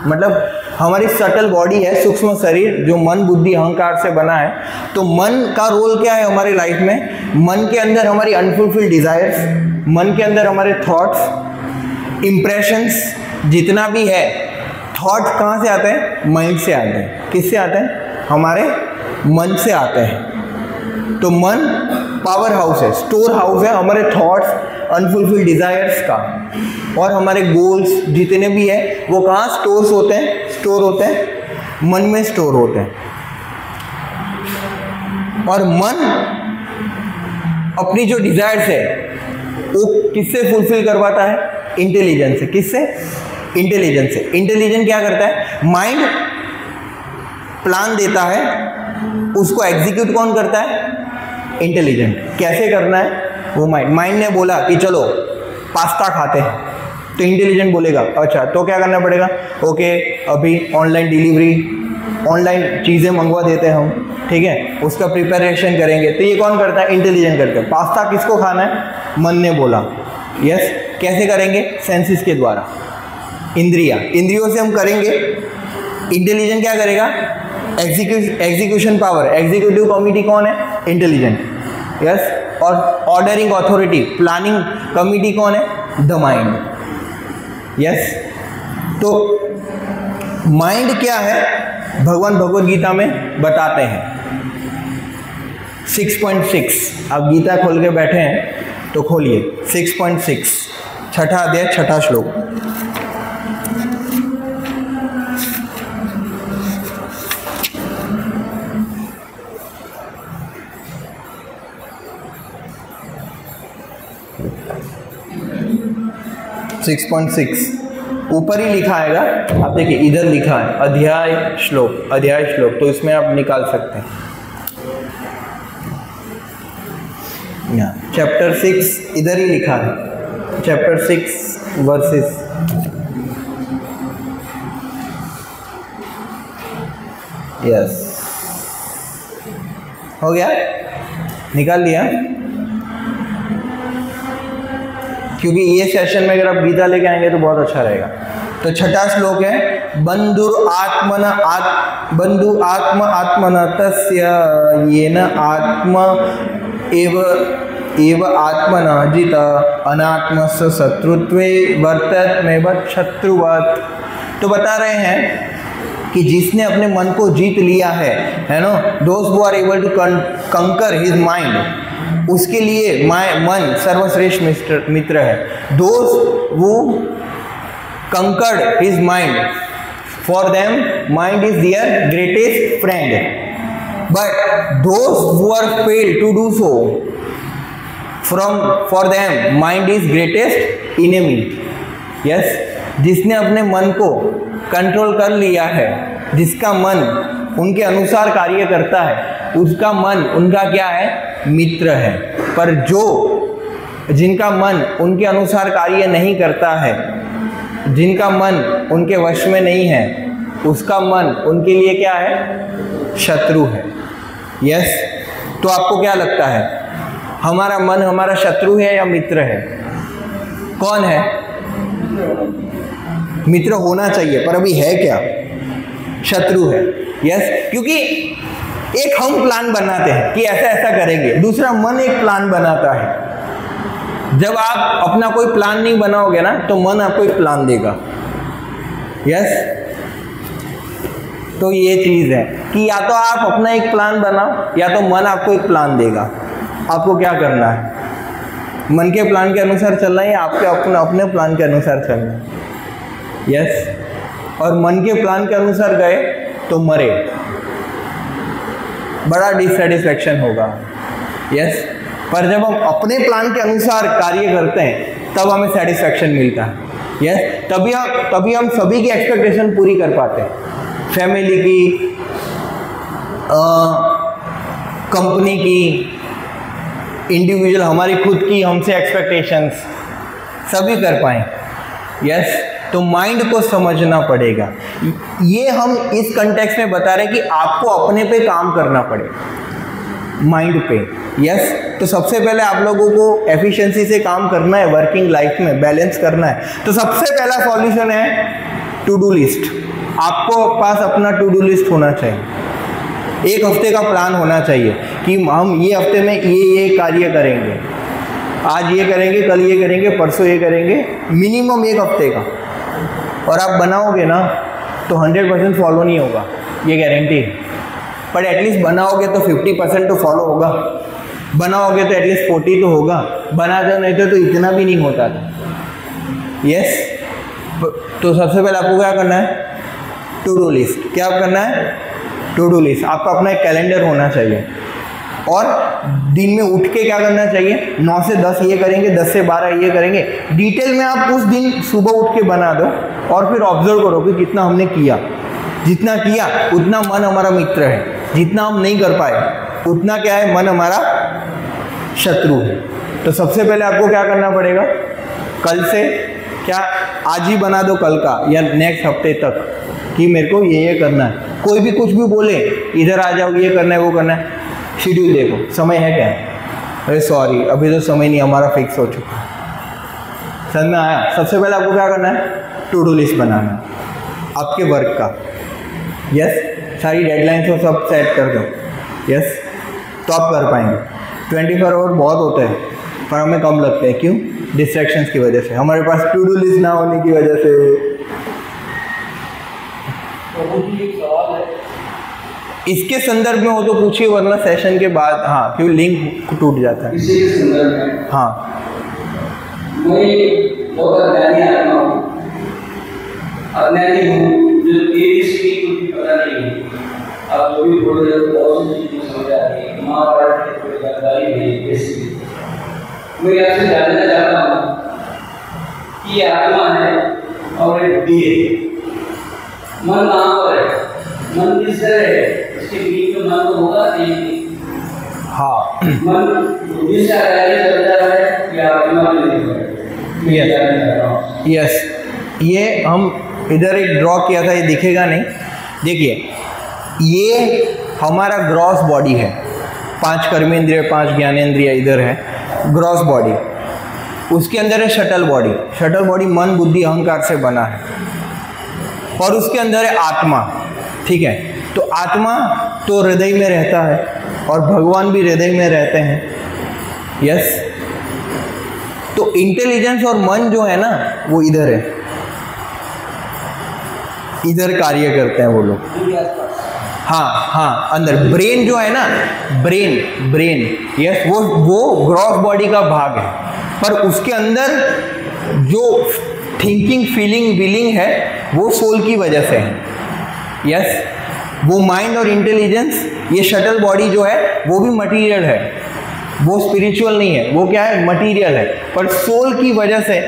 S1: मतलब हमारी शटल बॉडी है, सूक्ष्म शरीर जो मन बुद्धि अहंकार से बना है। तो मन का रोल क्या है हमारी लाइफ में? मन के अंदर हमारी अनफुलफिल्ड डिजायर्स, मन के अंदर हमारे थॉट्स, इम्प्रेशंस, जितना भी है। थॉट्स कहाँ से आते हैं? माइंड से आते हैं। किससे आते हैं? हमारे मन से आते हैं। तो मन पावर हाउस है, स्टोर हाउस है हमारे थॉट्स, अनफुलफिल्ड डिजायर्स का। और हमारे गोल्स जितने भी है वो कहाँ स्टोर होते हैं? मन में स्टोर होते हैं। और मन अपनी जो डिजायर्स है वो किससे फुलफिल करवाता है? इंटेलिजेंस से। किससे? इंटेलिजेंस से। इंटेलिजेंस क्या करता है? माइंड प्लान देता है, उसको एग्जीक्यूट कौन करता है? इंटेलिजेंट। कैसे करना है? वो माइंड ने बोला कि चलो पास्ता खाते हैं, तो इंटेलिजेंट बोलेगा अच्छा तो क्या करना पड़ेगा? ओके, अभी ऑनलाइन डिलीवरी, ऑनलाइन चीज़ें मंगवा देते हैं हम, ठीक है, उसका प्रिपरेशन करेंगे। तो ये कौन करता है? इंटेलिजेंट करता है। पास्ता किसको खाना है? मन ने बोला। यस, कैसे करेंगे? सेंसेस के द्वारा, इंद्रियों से हम करेंगे। इंटेलिजेंट क्या करेगा? एग्जीक्यूशन पावर, एग्जीक्यूटिव कमिटी कौन है? इंटेलिजेंट। यस, और ऑर्डरिंग अथॉरिटी, प्लानिंग कमिटी कौन है? The mind. यस। तो माइंड क्या है भगवान भगवद गीता में बताते हैं 6.6। आप गीता खोल के बैठे हैं तो खोलिए 6.6 छठा अध्याय छठा श्लोक। ऊपर ही लिखा आएगा, आप देखिए इधर लिखा है अध्याय श्लोक, तो इसमें आप निकाल सकते हैं। चैप्टर 6 इधर ही लिखा है, चैप्टर 6 वर्सेस। यस, हो गया, निकाल लिया। क्योंकि ये सेशन में अगर आप गीता लेके आएंगे तो बहुत अच्छा रहेगा। तो छठा श्लोक है बंधु आत्म आत्मन तस्य येन आत्म एव आत्मना जित अनात्मस्य शत्रुत्वे वर्तमेव शत्रुवत्। तो बता रहे हैं कि जिसने अपने मन को जीत लिया है ना, those who are able to conquer his mind, उसके लिए मन सर्वश्रेष्ठ मित्र है। Those who conquered his mind, for them mind is their greatest friend, but those who are failed to do so, for them mind is greatest enemy. Yes, जिसने अपने मन को कंट्रोल कर लिया है, जिसका मन उनके अनुसार कार्य करता है, उसका मन उनका क्या है, मित्र है। पर जिनका मन उनके अनुसार कार्य नहीं करता है, जिनका मन उनके वश में नहीं है, उसका मन उनके लिए क्या है, शत्रु है। यस, तो आपको क्या लगता है, हमारा मन हमारा शत्रु है या मित्र है? कौन है? मित्र होना चाहिए, पर अभी है क्या, शत्रु है। यस, क्योंकि एक हम प्लान बनाते हैं कि ऐसा ऐसा करेंगे, दूसरा मन एक प्लान बनाता है। जब आप अपना कोई प्लान नहीं बनाओगे ना, तो मन आपको एक प्लान देगा। यस, तो ये चीज़ है कि या तो आप अपना एक प्लान बनाओ या तो मन आपको एक प्लान देगा। आपको क्या करना है, मन के प्लान के अनुसार चलना है या आपके अपने प्लान के अनुसार चलना है? यस, और मन के प्लान के अनुसार गए तो मरे, बड़ा डिससेटिस्फैक्शन होगा। यस, पर जब हम अपने प्लान के अनुसार कार्य करते हैं तब हमें सेटिस्फैक्शन मिलता है। यस, तभी हम सभी की एक्सपेक्टेशन पूरी कर पाते हैं, फैमिली की, कंपनी की, इंडिविजुअल हमारी खुद की, हमसे एक्सपेक्टेशंस सभी कर पाएँ। यस, तो माइंड को समझना पड़ेगा। ये हम इस कंटेक्स्ट में बता रहे हैं कि आपको अपने पे काम करना पड़ेगा, माइंड पे। यस, तो सबसे पहले आप लोगों को एफिशिएंसी से काम करना है, वर्किंग लाइफ में बैलेंस करना है। तो सबसे पहला सॉल्यूशन है टू डू लिस्ट। आपको पास अपना टू डू लिस्ट होना चाहिए, एक हफ्ते का प्लान होना चाहिए कि हम ये हफ्ते में ये कार्य करेंगे, आज ये करेंगे, कल ये करेंगे, परसों ये करेंगे, मिनिमम एक हफ्ते का। और आप बनाओगे ना तो 100% फॉलो नहीं होगा, ये गारंटी है, पर एटलीस्ट बनाओगे तो 50% तो फॉलो होगा, बनाओगे तो एटलीस्ट 40 तो होगा, बनाते नहीं तो इतना भी नहीं होता था। यस, तो सबसे पहले आपको क्या करना है, टू डू लिस्ट। क्या करना है, टू डू लिस्ट। आपका अपना एक कैलेंडर होना चाहिए और दिन में उठ के क्या करना चाहिए, 9 से 10 ये करेंगे, 10 से 12 ये करेंगे। डिटेल में आप उस दिन सुबह उठ के बना दो और फिर ऑब्जर्व करो कि कितना हमने किया। जितना किया उतना मन हमारा मित्र है, जितना हम नहीं कर पाए उतना क्या है, मन हमारा शत्रु है। तो सबसे पहले आपको क्या करना पड़ेगा, कल से क्या आज ही बना दो कल का या नेक्स्ट हफ्ते तक कि मेरे को ये करना है। कोई भी कुछ भी बोले, इधर आ जाओ, ये करना है, वो करना है, शेड्यूल देखो, समय है क्या? अरे सॉरी, अभी तो समय नहीं, हमारा फिक्स हो चुका है। समझ में आया? सबसे पहले आपको क्या करना है, टू डू लिस्ट बनाना है आपके वर्क का। यस, सारी डेडलाइंस को सब सेट कर दो। यस, तो आप कर पाएंगे। 24 आवर बहुत होते हैं पर हमें कम लगते हैं, क्यों? डिस्ट्रैक्शंस की वजह से, हमारे पास टू डू लिस्ट ना होने की वजह से।
S3: एक सवाल है,
S1: इसके संदर्भ में हो तो पूछिए, वरना सेशन के बाद। हाँ, क्यों लिंक टूट जाता है।
S3: इसी के संदर्भ में
S1: हाँ,
S3: मैं बहुत अज्ञानी आत्मा हूँ, अज्ञानी हूँ, जो ABCD कुछ भी पता नहीं है। आप जो भी बोल रहे हो बहुत सी चीजें समझ आ रही है, महाभारत की कोई जानकारी नहीं है बेसिकली। मैं आपसे जानना चाहता हूँ कि ये आत्मा है और एक बुद्धि है, मन कहाँ पर है, मन किस तरह है, इसके बीच में मन तो होगा नहीं।
S1: हाँ,
S3: मन बुद्धि से आगे चलता है या आत्मा में नहीं है?
S1: यस, ये हम इधर एक ड्रॉ किया था, ये दिखेगा नहीं। देखिए, ये हमारा ग्रॉस बॉडी है, 5 कर्मेंद्रिय 5 ज्ञानेंद्रिय इधर है, ग्रॉस बॉडी। उसके अंदर है शटल बॉडी। शटल बॉडी मन बुद्धि अहंकार से बना है, और उसके अंदर है आत्मा। ठीक है, तो आत्मा तो हृदय में रहता है, और भगवान भी हृदय में रहते हैं। यस, तो इंटेलिजेंस और मन जो है ना, वो इधर है, इधर कार्य करते हैं वो लोग। हाँ हाँ, अंदर ब्रेन जो है ना, ब्रेन यस, वो ग्रॉस बॉडी का भाग है, पर उसके अंदर जो थिंकिंग फीलिंग विलिंग है वो सोल की वजह से है। यस, वो माइंड और इंटेलिजेंस, ये शटल बॉडी जो है वो भी मटेरियल है, वो स्पिरिचुअल नहीं है, वो क्या है, मटेरियल है, पर सोल की वजह से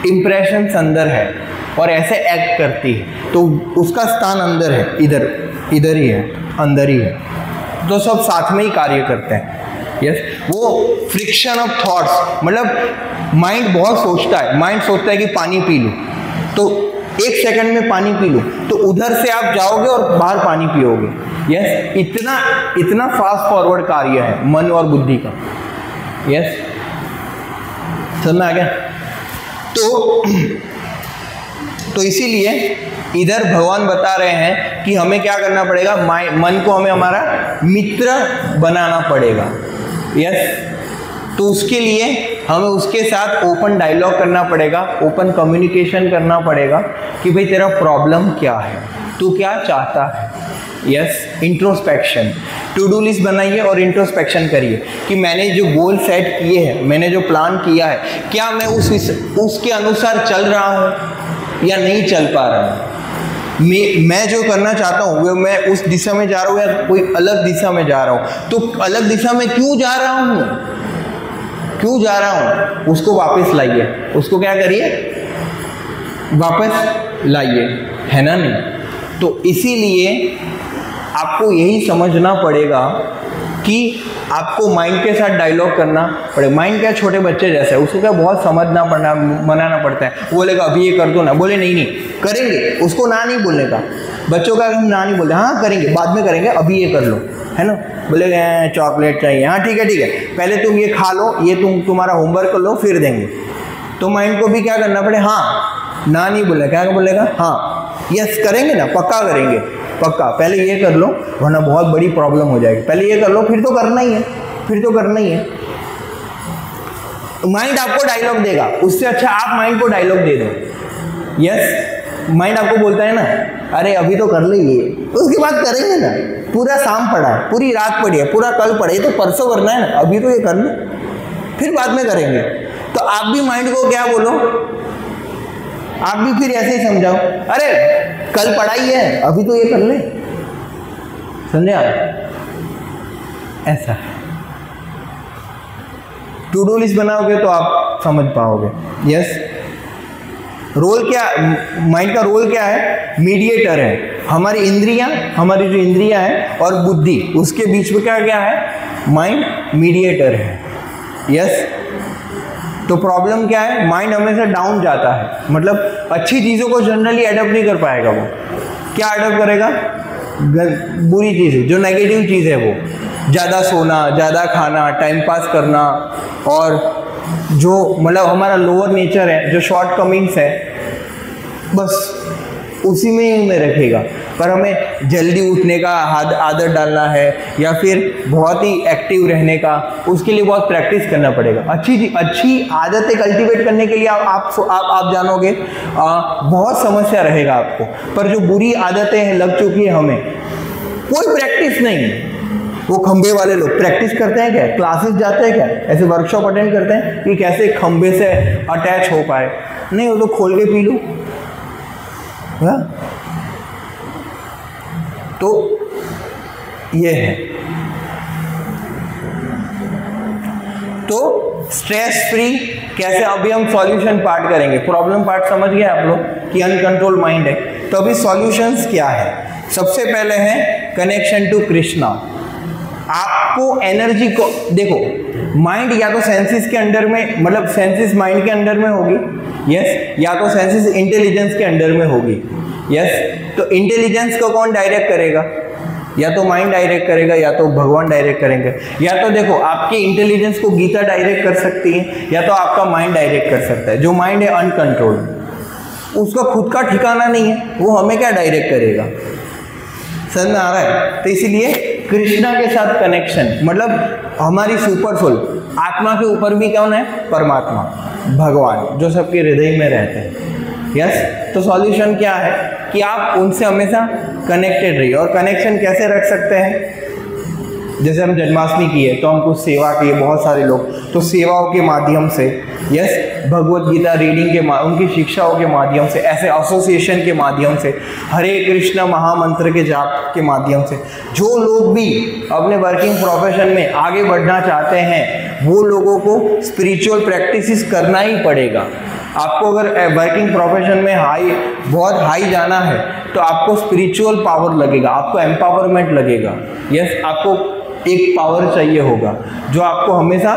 S1: इम्प्रेशंस अंदर है और ऐसे एक्ट करती है, तो उसका स्थान अंदर है, इधर ही है, अंदर ही है, तो सब साथ में ही कार्य करते हैं। यस, वो फ्रिक्शन ऑफ थॉट्स, मतलब माइंड बहुत सोचता है, माइंड सोचता है कि पानी पी लूँ, तो 1 सेकंड में पानी पी लूँ, तो उधर से आप जाओगे और बाहर पानी पियोगे। यस, इतना फास्ट फॉरवर्ड कार्य है मन और बुद्धि का। यस, समझ में आ गया? तो इसीलिए इधर भगवान बता रहे हैं कि हमें क्या करना पड़ेगा, मन को हमें हमारा मित्र बनाना पड़ेगा। यस, तो उसके लिए हमें उसके साथ ओपन डायलॉग करना पड़ेगा, ओपन कम्युनिकेशन करना पड़ेगा कि भाई तेरा प्रॉब्लम क्या है, तू क्या चाहता है। Yes, introspection, to do list बनाइए और इंट्रोस्पेक्शन करिए कि मैंने जो गोल सेट किए हैं, मैंने जो प्लान किया है, क्या मैं उसके अनुसार चल रहा हूँ या नहीं चल पा रहा हूँ। मैं जो करना चाहता हूँ वो मैं उस दिशा में जा रहा हूँ या कोई अलग दिशा में जा रहा हूँ, तो अलग दिशा में क्यों जा रहा हूँ, उसको वापस लाइए, उसको क्या करिए, वापस लाइए, है ना? नहीं तो इसीलिए आपको यही समझना पड़ेगा कि आपको माइंड के साथ डायलॉग करना पड़ेगा। माइंड क्या छोटे बच्चे जैसा है, उसको क्या बहुत समझना पड़ना मनाना पड़ता है। वो बोलेगा अभी ये कर दो ना, बोले नहीं करेंगे, उसको ना नहीं बोलने का। बच्चों का हम ना नहीं बोलते, हाँ करेंगे, बाद में करेंगे, अभी ये कर लो, है ना? बोलेगा चॉकलेट चाहिए, हाँ ठीक है, पहले तुम ये खा लो, ये तुम्हारा होमवर्क कर लो, फिर देंगे। तो माइंड को भी क्या करना पड़े, हाँ ना नहीं बोलेगा, क्या बोलेगा, हाँ यस करेंगे ना, पक्का करेंगे, पक्का, पहले ये कर लो वरना बहुत बड़ी प्रॉब्लम हो जाएगी, पहले ये कर लो, फिर तो करना ही है, माइंड आपको डायलॉग देगा, उससे अच्छा आप माइंड को डायलॉग दे दो। यस, माइंड आपको बोलता है ना, अरे अभी तो कर लेंगे, उसके बाद करेंगे ना, पूरा शाम पड़ा है, पूरी रात पड़ी है, पूरा कल पड़ा है, तो परसों करना है ना, अभी तो ये कर लो, फिर बाद में करेंगे। तो आप भी माइंड को क्या बोलो, आप भी फिर ऐसे ही समझाओ, अरे कल पढ़ाई है, अभी तो ये कर ले, समझे आप? ऐसा टू डू लिस्ट बनाओगे तो आप समझ पाओगे। यस, रोल क्या, माइंड का रोल क्या है, मीडिएटर है। हमारी जो इंद्रियां हैं और बुद्धि, उसके बीच में क्या है, माइंड मीडिएटर है। यस, तो प्रॉब्लम क्या है, माइंड हमेशा डाउन जाता है, मतलब अच्छी चीज़ों को जनरली अडॉप्ट नहीं कर पाएगा। वो क्या अडॉप्ट करेगा, बुरी चीज़ें, जो नेगेटिव चीज़ है, वो ज़्यादा सोना, ज़्यादा खाना, टाइम पास करना, और जो मतलब हमारा लोअर नेचर है, जो शॉर्ट कमिंग्स है, बस उसी में रखेगा। पर हमें जल्दी उठने का आदत डालना है या फिर बहुत ही एक्टिव रहने का, उसके लिए बहुत प्रैक्टिस करना पड़ेगा। अच्छी आदतें कल्टीवेट करने के लिए आप जानोगे बहुत समस्या रहेगा आपको, पर जो बुरी आदतें लग चुकी है हमें, कोई प्रैक्टिस नहीं। वो खंबे वाले लोग प्रैक्टिस करते हैं क्या? क्लासेस जाते हैं क्या? ऐसे वर्कशॉप अटेंड करते हैं कि कैसे खंबे से अटैच हो पाए? नहीं, वो तो खोल के पी लो। तो ये है। तो स्ट्रेस फ्री कैसे, अभी हम सॉल्यूशन पार्ट करेंगे। प्रॉब्लम पार्ट समझ गए आप लोग कि अनकंट्रोल माइंड है। तो अभी सॉल्यूशंस क्या है? सबसे पहले है कनेक्शन टू कृष्णा। आपको एनर्जी को देखो, माइंड या तो सेंसेस के अंडर में, मतलब सेंसेस माइंड के अंडर में होगी, यस, या तो सेंसेस इंटेलिजेंस के अंडर में होगी, यस। तो इंटेलिजेंस को कौन डायरेक्ट करेगा? या तो माइंड डायरेक्ट करेगा या तो भगवान डायरेक्ट करेंगे। या तो देखो, आपके इंटेलिजेंस को गीता डायरेक्ट कर सकती है या तो आपका माइंड डायरेक्ट कर सकता है। जो माइंड है अनकंट्रोल्ड, उसका खुद का ठिकाना नहीं है, वो हमें क्या डायरेक्ट करेगा? समझ में आ रहा है? तो इसीलिए कृष्णा के साथ कनेक्शन, मतलब हमारी सुपर सोल, आत्मा के ऊपर भी कौन है? परमात्मा, भगवान, जो सबके हृदय में रहते हैं, यस। तो सॉल्यूशन क्या है कि आप उनसे हमेशा कनेक्टेड रहिए। और कनेक्शन कैसे रख सकते हैं? जैसे हम जन्माष्टमी की है तो हम कुछ सेवा किए, बहुत सारे लोग, तो सेवाओं के माध्यम से, यस, भगवत गीता रीडिंग के उनकी शिक्षाओं के माध्यम से, ऐसे एसोसिएशन के माध्यम से, हरे कृष्ण महामंत्र के जाप के माध्यम से, जो लोग भी अपने वर्किंग प्रोफेशन में आगे बढ़ना चाहते हैं वो लोगों को स्पिरिचुअल प्रैक्टिसेस करना ही पड़ेगा। आपको अगर वर्किंग प्रोफेशन में बहुत हाई जाना है तो आपको स्पिरिचुअल पावर लगेगा, आपको एम्पावरमेंट लगेगा, यस। आपको एक पावर चाहिए होगा जो आपको हमेशा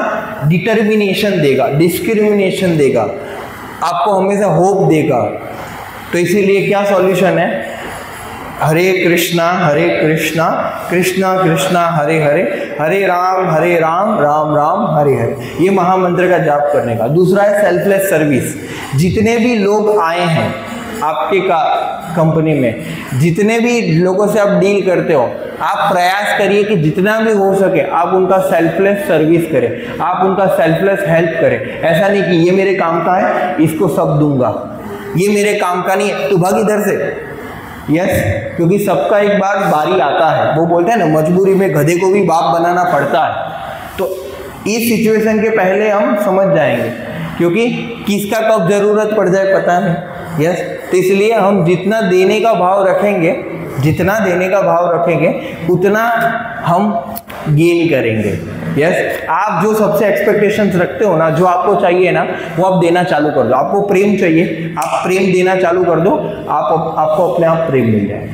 S1: डिटर्मिनेशन देगा, डिस्क्रिमिनेशन देगा, आपको हमेशा होप देगा। तो इसीलिए क्या सॉल्यूशन है? हरे कृष्णा कृष्णा कृष्णा हरे हरे, हरे राम राम राम हरे हरे। ये महामंत्र का जाप करने का। दूसरा है सेल्फलेस सर्विस। जितने भी लोग आए हैं आपके कंपनी में, जितने भी लोगों से आप डील करते हो, आप प्रयास करिए कि जितना भी हो सके आप उनका सेल्फलेस सर्विस करें, आप उनका सेल्फलेस हेल्प करें। ऐसा नहीं कि ये मेरे काम का है, इसको सब दूंगा, ये मेरे काम का नहीं है, तू भाग इधर से, यस। क्योंकि सबका एक बार बारी आता है, वो बोलते हैं ना, मजबूरी में गधे को भी बाप बनाना पड़ता है। तो इस सिचुएशन के पहले हम समझ जाएंगे, क्योंकि किसका कब जरूरत पड़ जाए पता नहीं, यस। तो इसलिए हम जितना देने का भाव रखेंगे, उतना हम गेन करेंगे, यस। आप जो सबसे एक्सपेक्टेशंस रखते हो ना, जो आपको चाहिए ना, वो आप देना चालू कर दो। आपको प्रेम चाहिए, आप प्रेम देना चालू कर दो, आपको अपने आप प्रेम मिल जाएगा,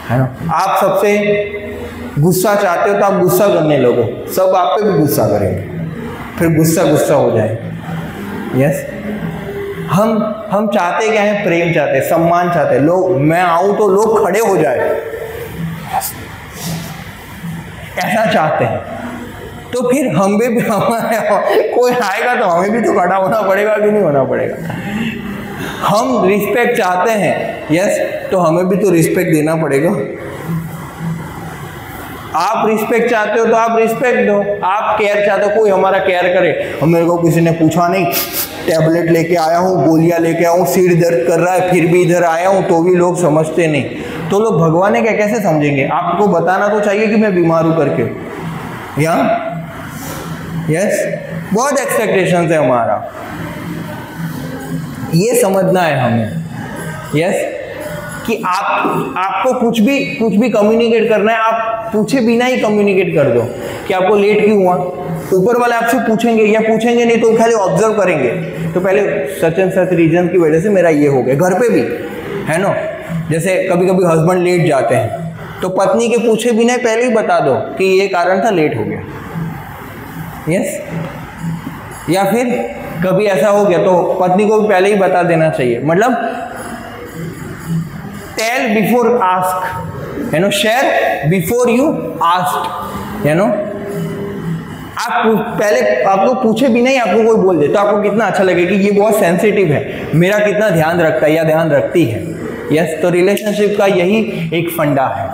S1: है ना। आप सबसे गुस्सा चाहते हो तो आप गुस्सा करने लगो, सब आप पे भी गुस्सा करेंगे, फिर गुस्सा हो जाए, यस। हम चाहते क्या है? प्रेम चाहते, सम्मान चाहते। लोग, मैं आऊं तो लोग खड़े हो जाए, ऐसा चाहते हैं। तो फिर हमें भी, हमारे कोई आएगा तो हमें भी तो खड़ा होना पड़ेगा कि नहीं होना पड़ेगा? हम रिस्पेक्ट चाहते हैं, यस, तो हमें भी तो रिस्पेक्ट देना पड़ेगा। आप रिस्पेक्ट चाहते हो तो आप रिस्पेक्ट दो। आप केयर चाहते हो, कोई हमारा केयर करे। और मेरे को किसी ने पूछा नहीं, टैबलेट लेके आया हूँ, गोलियां लेके आया हूँ, सिर दर्द कर रहा है, फिर भी इधर आया हूँ, तो भी लोग समझते नहीं। तो लोग भगवान ने क्या कैसे समझेंगे? आपको बताना तो चाहिए कि मैं बीमार हूँ करके, या यस। बहुत एक्सपेक्टेशंस है हमारा, ये समझना है हमें, यस, कि आपको कुछ भी कम्युनिकेट करना है, आप पूछे बिना ही कम्युनिकेट कर दो कि आपको लेट क्यों हुआ। ऊपर वाले आपसे पूछेंगे या पूछेंगे नहीं तो खाली ऑब्जर्व करेंगे, तो पहले सच एंड सच रीजन की वजह से मेरा ये हो गया। घर पे भी है ना, जैसे कभी कभी हस्बैंड लेट जाते हैं तो पत्नी के पूछे बिना पहले ही बता दो कि ये कारण था, लेट हो गया, यस। या फिर कभी ऐसा हो गया तो पत्नी को भी पहले ही बता देना चाहिए, मतलब tell before ask, you know, share before you ask, you know. आप पहले, आपको पूछे भी नहीं आपको कोई बोल दे तो आपको कितना अच्छा लगे कि ये बहुत सेंसिटिव है, मेरा कितना ध्यान रखता है या ध्यान रखती है, यस, तो रिलेशनशिप का यही एक फंडा है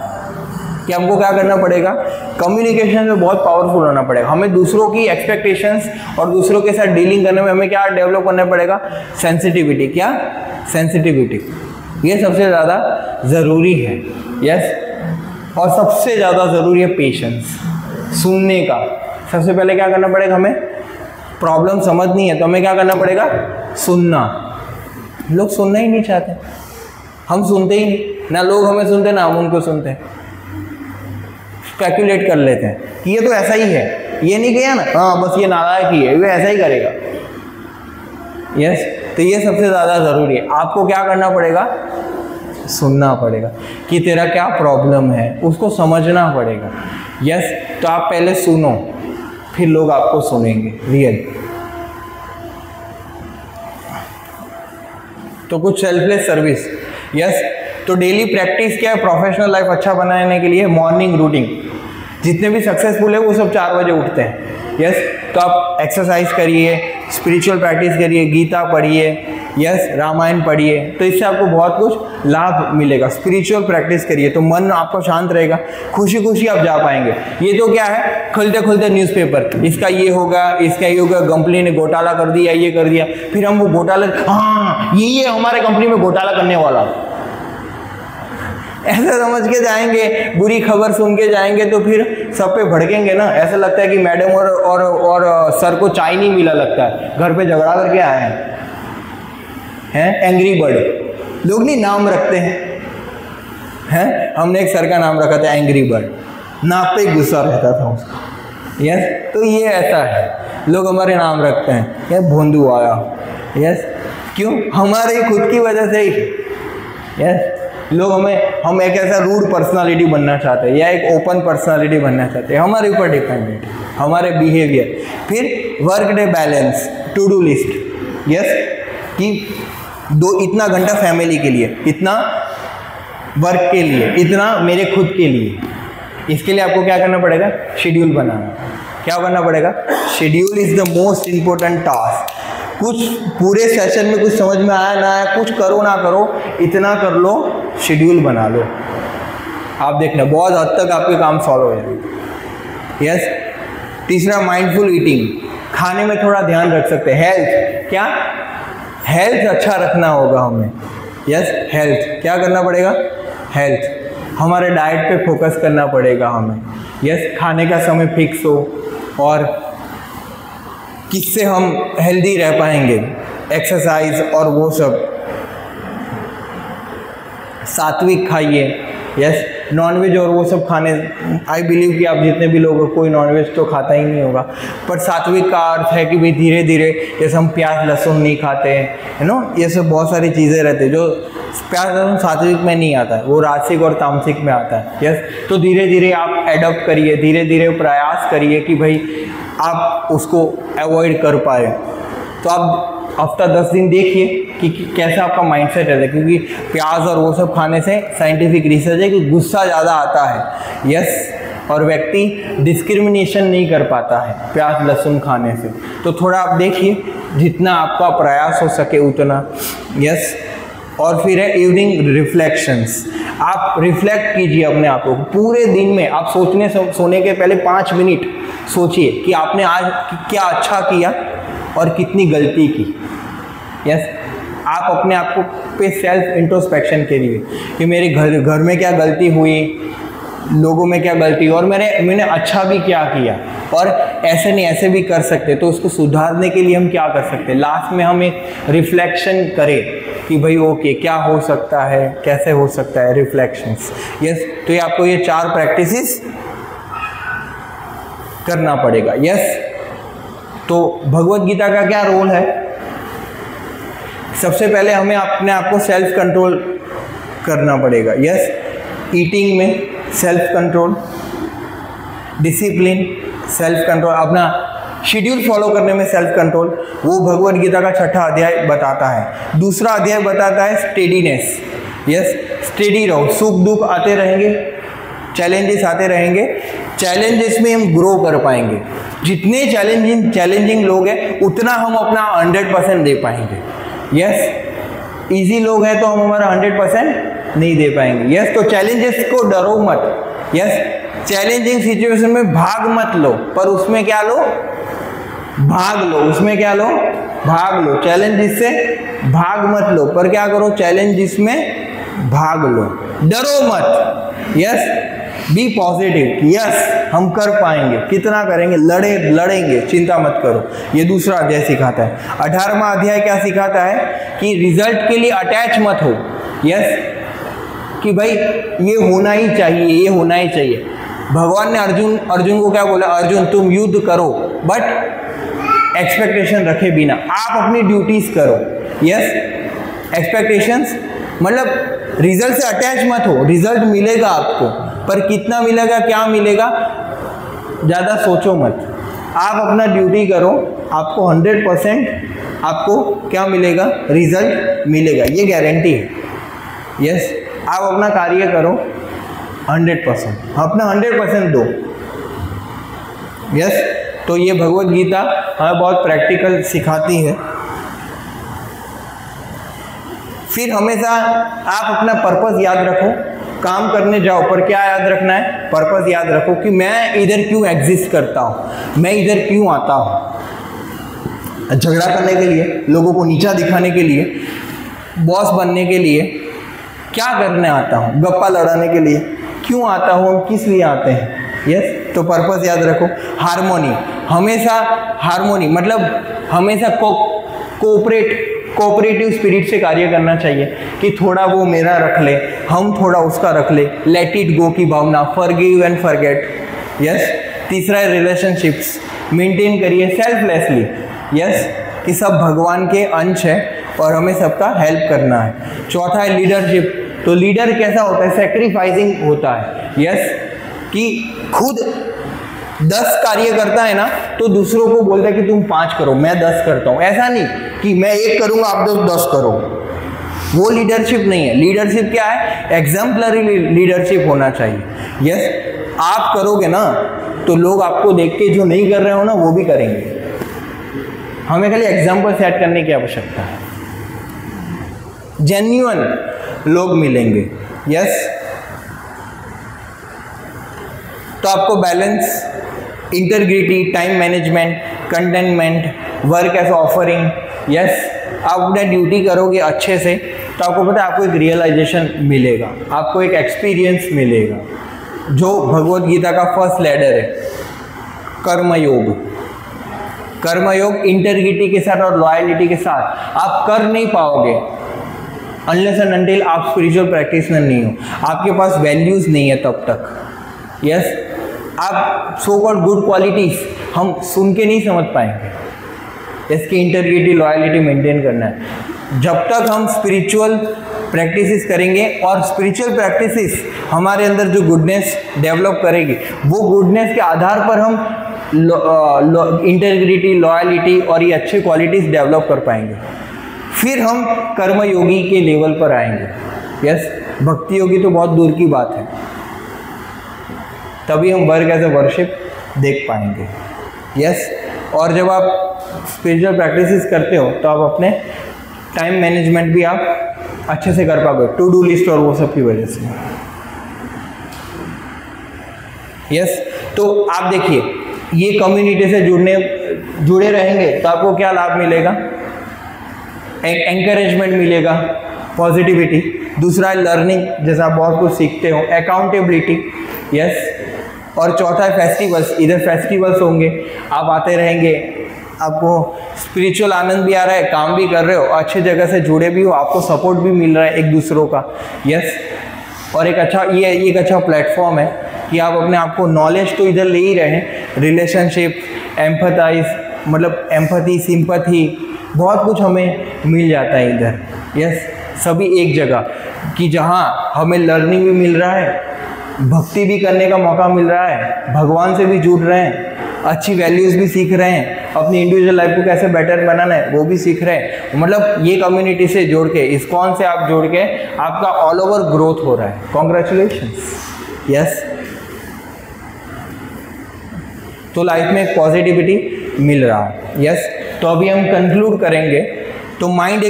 S1: कि हमको क्या करना पड़ेगा, कम्युनिकेशन में बहुत पावरफुल होना पड़ेगा। हमें दूसरों की एक्सपेक्टेशंस और दूसरों के साथ डीलिंग करने में हमें क्या डेवलप करना पड़ेगा, सेंसिटिविटी। क्या, सेंसिटिविटी, ये सबसे ज़्यादा ज़रूरी है। यस, और सबसे ज़्यादा ज़रूरी है पेशेंस, सुनने का। सबसे पहले क्या करना पड़ेगा, हमें प्रॉब्लम समझनी है तो हमें क्या करना पड़ेगा, सुनना। लोग सुनना ही नहीं चाहते, हम सुनते ही नहीं, ना लोग हमें सुनते ना हम उनको सुनते हैं। स्पेकुलेट कर लेते हैं कि ये तो ऐसा ही है, ये नहीं किया ना, हाँ बस ये नालायक ही है, ये ऐसा ही करेगा। यस, तो ये सबसे ज़्यादा ज़रूरी है। आपको क्या करना पड़ेगा, सुनना पड़ेगा कि तेरा क्या प्रॉब्लम है, उसको समझना पड़ेगा। यस, तो आप पहले सुनो, फिर लोग आपको सुनेंगे रियल। तो कुछ सेल्फलेस सर्विस। यस, तो डेली प्रैक्टिस क्या है प्रोफेशनल लाइफ अच्छा बनाने के लिए, मॉर्निंग रूटीन। जितने भी सक्सेसफुल है वो सब 4 बजे उठते हैं। यस, तो आप एक्सरसाइज करिए, स्पिरिचुअल प्रैक्टिस करिए, गीता पढ़िए, यस, रामायण पढ़िए, तो इससे आपको बहुत कुछ लाभ मिलेगा। स्पिरिचुअल प्रैक्टिस करिए तो मन आपका शांत रहेगा, खुशी खुशी आप जा पाएंगे। ये तो क्या है, खुलते खुलते न्यूज़पेपर, इसका ये होगा, इसका ये होगा, कंपनी ने घोटाला कर दिया, ये कर दिया, फिर हम वो घोटाला, हाँ ये हमारे कंपनी में घोटाला करने वाला, ऐसा समझ के जाएंगे, बुरी खबर सुन के जाएंगे तो फिर सब पे भड़केंगे ना। ऐसा लगता है कि मैडम और सर को चाय नहीं मिला, लगता है घर पे झगड़ा करके आए हैं। एंग्री बर्ड लोग नहीं नाम रखते हैं, हमने एक सर का नाम रखा था एंग्री बर्ड, नाक पे गुस्सा रहता था उसका। यस, तो ये ऐसा है, लोग हमारे नाम रखते हैं, क्या भोंदू आया। यस, क्यों, हमारे खुद की वजह से ही। यस, लोग हम एक ऐसा रूड पर्सनालिटी बनना चाहते हैं या एक ओपन पर्सनालिटी बनना चाहते हैं, हमारे ऊपर डिपेंडेंट, हमारे बिहेवियर। फिर work day balance, to do list. Yes, कि इतना घंटा फैमिली के लिए, इतना वर्क के लिए, इतना मेरे खुद के लिए। इसके लिए आपको क्या करना पड़ेगा, शेड्यूल बनाना। क्या करना पड़ेगा, schedule is the most important task. कुछ पूरे सेशन में कुछ समझ में आया ना आया, कुछ करो ना करो, इतना कर लो, शेड्यूल बना लो, आप देखना बहुत हद तक आपके काम सॉल्व हो जाएंगे। यस, तीसरा माइंडफुल ईटिंग, खाने में थोड़ा ध्यान रख सकते हैं। हेल्थ, क्या हेल्थ अच्छा रखना होगा हमें। यस, हेल्थ क्या करना पड़ेगा, हेल्थ, हमारे डाइट पे फोकस करना पड़ेगा हमें। यस, खाने का समय फिक्स हो और किससे हम हेल्दी रह पाएंगे, एक्सरसाइज और वो सब। सात्विक खाइए। यस, नॉनवेज और वो सब खाने, आई बिलीव कि आप जितने भी लोग हो कोई नॉनवेज तो खाता ही नहीं होगा, पर सात्विक का अर्थ है कि भाई धीरे धीरे, जैसे हम प्याज लहसुन नहीं खाते हैं, है ना, ये सब बहुत सारी चीज़ें रहती है जो प्याज लहसुन सात्विक में नहीं आता है, वो राजसिक और तामसिक में आता है। यस, तो धीरे धीरे आप एडॉप्ट करिए, धीरे धीरे प्रयास करिए कि भाई आप उसको अवॉइड कर पाए। तो आप हफ्ता 10 दिन देखिए कि कैसा आपका माइंडसेट रहता है, क्योंकि प्याज और वो सब खाने से साइंटिफिक रिसर्च है कि गुस्सा ज़्यादा आता है। यस, और व्यक्ति डिस्क्रिमिनेशन नहीं कर पाता है प्याज लहसुन खाने से। तो थोड़ा आप देखिए, जितना आपका प्रयास हो सके उतना। यस, और फिर है इवनिंग रिफ्लेक्शंस। आप रिफ्लेक्ट कीजिए अपने आप को पूरे दिन में। आप सोने के पहले 5 मिनट सोचिए कि आपने आज क्या अच्छा किया और कितनी गलती की। यस, आप अपने आप को पे सेल्फ इंट्रोस्पेक्शन करिए कि मेरे घर में क्या गलती हुई, लोगों में क्या गलती, और मैंने अच्छा भी क्या किया, और ऐसे नहीं ऐसे भी कर सकते, तो उसको सुधारने के लिए हम क्या कर सकते हैं। लास्ट में हम एक रिफ्लेक्शन करें कि भाई ओके क्या हो सकता है, कैसे हो सकता है, रिफ्लेक्शंस। यस, तो ये आपको ये 4 प्रैक्टिसेस करना पड़ेगा। यस, तो भगवत गीता का क्या रोल है, सबसे पहले हमें अपने आप को सेल्फ कंट्रोल करना पड़ेगा। यस, ईटिंग में self control, discipline, self control, अपना शेड्यूल फॉलो करने में सेल्फ कंट्रोल, वो भगवत गीता का 6ठा अध्याय बताता है। दूसरा अध्याय बताता है स्टेडीनेस। यस, स्टेडी रहो, सुख दुख आते रहेंगे, चैलेंजेस आते रहेंगे, चैलेंजेस में हम ग्रो कर पाएंगे। जितने चैलेंजिंग लोग हैं उतना हम अपना 100% दे पाएंगे। यस, इजी लोग हैं तो हम हमारा 100% नहीं दे पाएंगे। यस, तो चैलेंजेस को डरो मत। यस, चैलेंजिंग सिचुएशन में भाग मत लो, पर उसमें क्या लो, भाग लो। उसमें क्या लो, भाग लो। चैलेंज से भाग मत लो, पर क्या करो, चैलेंज में भाग लो, डरो मत। यस, बी पॉजिटिव, यस हम कर पाएंगे। कितना करेंगे, लड़ेंगे, चिंता मत करो। ये दूसरा अध्याय सिखाता है। 18वां अध्याय क्या सिखाता है कि रिजल्ट के लिए अटैच मत हो। यस, कि भाई ये होना ही चाहिए, ये होना ही चाहिए। भगवान ने अर्जुन को क्या बोला, अर्जुन तुम युद्ध करो बट एक्सपेक्टेशन रखे बिना, आप अपनी ड्यूटीज करो। यस, एक्सपेक्टेशंस मतलब रिजल्ट से अटैच मत हो। रिजल्ट मिलेगा आपको, पर कितना मिलेगा, क्या मिलेगा, ज़्यादा सोचो मत। आप अपना ड्यूटी करो, आपको 100% आपको क्या मिलेगा, रिजल्ट मिलेगा, ये गारंटी है। यस, आप अपना कार्य करो 100%, अपना 100% दो। यस, तो ये भगवत गीता हमें बहुत प्रैक्टिकल सिखाती है। फिर हमेशा आप अपना पर्पस याद रखो। काम करने जाओ पर क्या याद रखना है, पर्पस याद रखो कि मैं इधर क्यों एग्जिस्ट करता हूँ, मैं इधर क्यों आता हूँ। झगड़ा करने के लिए, लोगों को नीचा दिखाने के लिए, बॉस बनने के लिए क्या करने आता हूँ, गप्पा लड़ाने के लिए क्यों आता हूँ, किस लिए आते हैं। यस, तो पर्पस याद रखो। हार्मोनी, हमेशा हार्मोनी मतलब हमेशा कोऑपरेटिव स्पिरिट से कार्य करना चाहिए कि थोड़ा वो मेरा रख ले, हम थोड़ा उसका रख ले। लेट इट गो की भावना, फॉरगिव एंड फॉरगेट। यस, तीसरा है रिलेशनशिप्स, मेंटेन करिए सेल्फलेसली। यस, कि सब भगवान के अंश है और हमें सबका हेल्प करना है। चौथा है लीडरशिप, तो लीडर कैसा होता है, सेक्रीफाइसिंग होता है। यस, कि खुद 10 कार्य करता है ना तो दूसरों को बोलता है कि तुम 5 करो, मैं 10 करता हूँ। ऐसा नहीं कि मैं 1 करूँगा आप 10 करो, वो लीडरशिप नहीं है। लीडरशिप क्या है, एग्जाम्पलरी लीडरशिप होना चाहिए। यस, आप करोगे ना तो लोग आपको देख के जो नहीं कर रहे हो ना वो भी करेंगे। हमें खाली एग्जाम्पल सेट करने की आवश्यकता है। जेन्युइन लोग मिलेंगे। यस, तो आपको balance, integrity, time management, containment, work as offering. Yes, आप अपना ड्यूटी करोगे अच्छे से तो आपको पता है आपको एक रियलाइजेशन मिलेगा, आपको एक एक्सपीरियंस मिलेगा। जो भगवत गीता का फर्स्ट लैडर है, कर्मयोग। कर्मयोग इंटीग्रिटी के साथ और लॉयल्टी के साथ आप कर नहीं पाओगे अनलेस एंड अनटिल आप स्पिरिचुअल प्रैक्टिशनर नहीं हो, आपके पास वैल्यूज नहीं है तब तक। यस, आप सो कॉल्ड गुड क्वालिटीज हम सुन के नहीं समझ पाएंगे। इसकी इंटीग्रिटी, लॉयल्टी मेंटेन करना है। जब तक हम स्पिरिचुअल प्रैक्टिसेस करेंगे और स्पिरिचुअल प्रैक्टिसेस हमारे अंदर जो गुडनेस डेवलप करेगी, वो गुडनेस के आधार पर हम इंटीग्रिटी, लॉयल्टी और ये अच्छे क्वालिटीज डेवलप कर पाएंगे। फिर हम कर्मयोगी के लेवल पर आएंगे। यस, भक्ति योगी तो बहुत दूर की बात है, तभी हम वर्क एज ए वर्शिप देख पाएंगे। यस, और जब आप स्पिरिचुअल प्रैक्टिसेस करते हो तो आप अपने टाइम मैनेजमेंट भी आप अच्छे से कर पाओगे, टू डू लिस्ट और वो सब की वजह से। यस, तो आप देखिए ये कम्युनिटी से जुड़े रहेंगे तो आपको क्या लाभ मिलेगा, एक एंकरेजमेंट मिलेगा, पॉजिटिविटी। दूसरा है लर्निंग, जैसा आप बहुत कुछ सीखते हो, अकाउंटेबिलिटी। यस, और चौथा है फेस्टिवल्स। इधर फेस्टिवल्स होंगे, आप आते रहेंगे, आपको स्पिरिचुअल आनंद भी आ रहा है, काम भी कर रहे हो, अच्छी जगह से जुड़े भी हो, आपको सपोर्ट भी मिल रहा है एक दूसरों का। यस, और एक अच्छा प्लेटफॉर्म है कि आप अपने आप को नॉलेज तो इधर ले ही रहे हैं, रिलेशनशिप, एम्पथाइज मतलब एम्पथी, सिंपथी, बहुत कुछ हमें मिल जाता है इधर। यस, सभी एक जगह कि जहाँ हमें लर्निंग भी मिल रहा है, भक्ति भी करने का मौका मिल रहा है, भगवान से भी जुड़ रहे हैं, अच्छी वैल्यूज़ भी सीख रहे हैं, अपनी इंडिविजुअल लाइफ को कैसे बेटर बनाना है वो भी सीख रहे हैं। मतलब ये कम्युनिटी से जोड़ के, इस्कॉन से आप जोड़ के आपका ऑल ओवर ग्रोथ हो रहा है। कॉन्ग्रेचुलेशंस। यस, तो लाइफ में एक पॉजिटिविटी मिल रहा है। यस, तो अभी हम कंक्लूड करेंगे। तो माइंड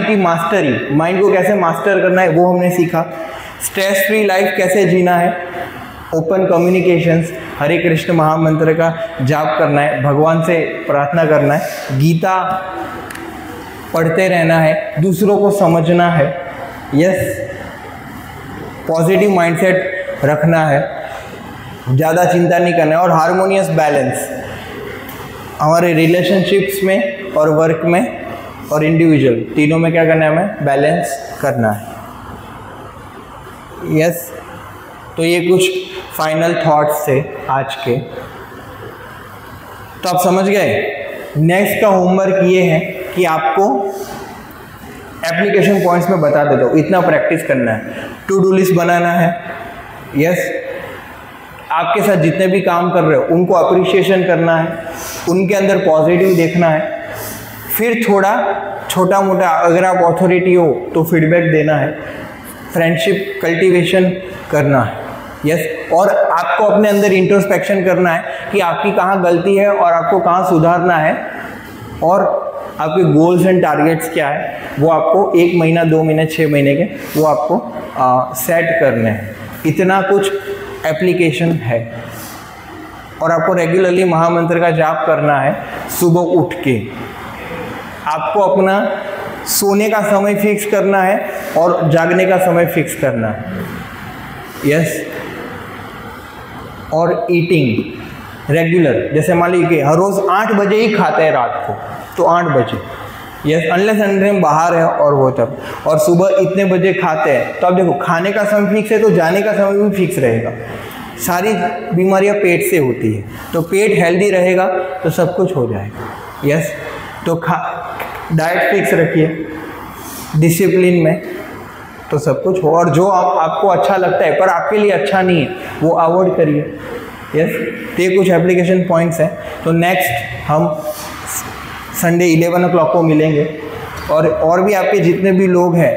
S1: की मास्टरी, माइंड को कैसे मास्टर करना है वो हमने सीखा। स्ट्रेस फ्री लाइफ कैसे जीना है, ओपन कम्युनिकेशंस, हरे कृष्ण महामंत्र का जाप करना है, भगवान से प्रार्थना करना है, गीता पढ़ते रहना है, दूसरों को समझना है, यस, पॉजिटिव माइंडसेट रखना है, ज़्यादा चिंता नहीं करना है, और हार्मोनियस बैलेंस हमारे रिलेशनशिप्स में और वर्क में और इंडिविजुअल तीनों में क्या करना है, हमें बैलेंस करना है, यस। तो ये कुछ फाइनल थॉट्स थे आज के। तो आप समझ गए। नेक्स्ट का होमवर्क ये है कि आपको एप्लीकेशन पॉइंट्स में बता देता हूँ, इतना प्रैक्टिस करना है, टू डू लिस्ट बनाना है, यस। आपके साथ जितने भी काम कर रहे हो उनको अप्रिशिएशन करना है, उनके अंदर पॉजिटिव देखना है, फिर थोड़ा छोटा मोटा अगर आप अथॉरिटी हो तो फीडबैक देना है, फ्रेंडशिप कल्टीवेशन करना है, यस। और आपको अपने अंदर इंट्रोस्पेक्शन करना है कि आपकी कहाँ गलती है और आपको कहाँ सुधारना है, और आपके गोल्स एंड टारगेट्स क्या है वो आपको 1 महीना 2 महीने 6 महीने के वो आपको सेट करने हैं। इतना कुछ एप्लीकेशन है। और आपको रेगुलरली महामंत्र का जाप करना है सुबह उठ के। आपको अपना सोने का समय फिक्स करना है और जागने का समय फिक्स करना है, यस। और ईटिंग रेगुलर, जैसे मान लीजिए हर रोज़ 8 बजे ही खाते हैं रात को, तो 8 बजे, यस, अनलेस अनलेस हम बाहर है और वो तब, और सुबह इतने बजे खाते हैं। तो अब देखो खाने का समय फिक्स है तो जाने का समय भी फिक्स रहेगा। सारी बीमारियां पेट से होती है, तो पेट हेल्दी रहेगा तो सब कुछ हो जाएगा, यस। तो डाइट फिक्स रखिए डिसिप्लिन में, तो सब कुछ हो। और जो आपको अच्छा लगता है पर आपके लिए अच्छा नहीं है वो अवॉइड करिए, यस। तो ये कुछ एप्लीकेशन पॉइंट्स हैं। तो नेक्स्ट हम संडे 11 o'clock को मिलेंगे, और भी आपके जितने भी लोग हैं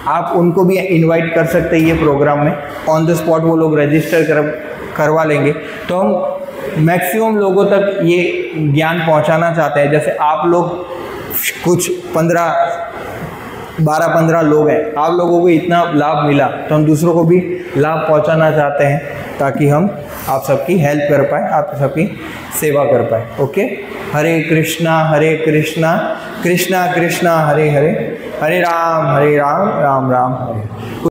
S1: आप उनको भी इनवाइट कर सकते हैं ये प्रोग्राम में। ऑन द स्पॉट वो लोग रजिस्टर करवा लेंगे। तो हम मैक्सिमम लोगों तक ये ज्ञान पहुंचाना चाहते हैं। जैसे आप लोग कुछ 12-15 लोग हैं, आप लोगों को इतना लाभ मिला तो हम दूसरों को भी लाभ पहुंचाना चाहते हैं, ताकि हम आप सबकी हेल्प कर पाए, आप सबकी सेवा कर पाए। ओके, हरे कृष्णा कृष्णा कृष्णा हरे हरे, हरे राम राम राम हरे।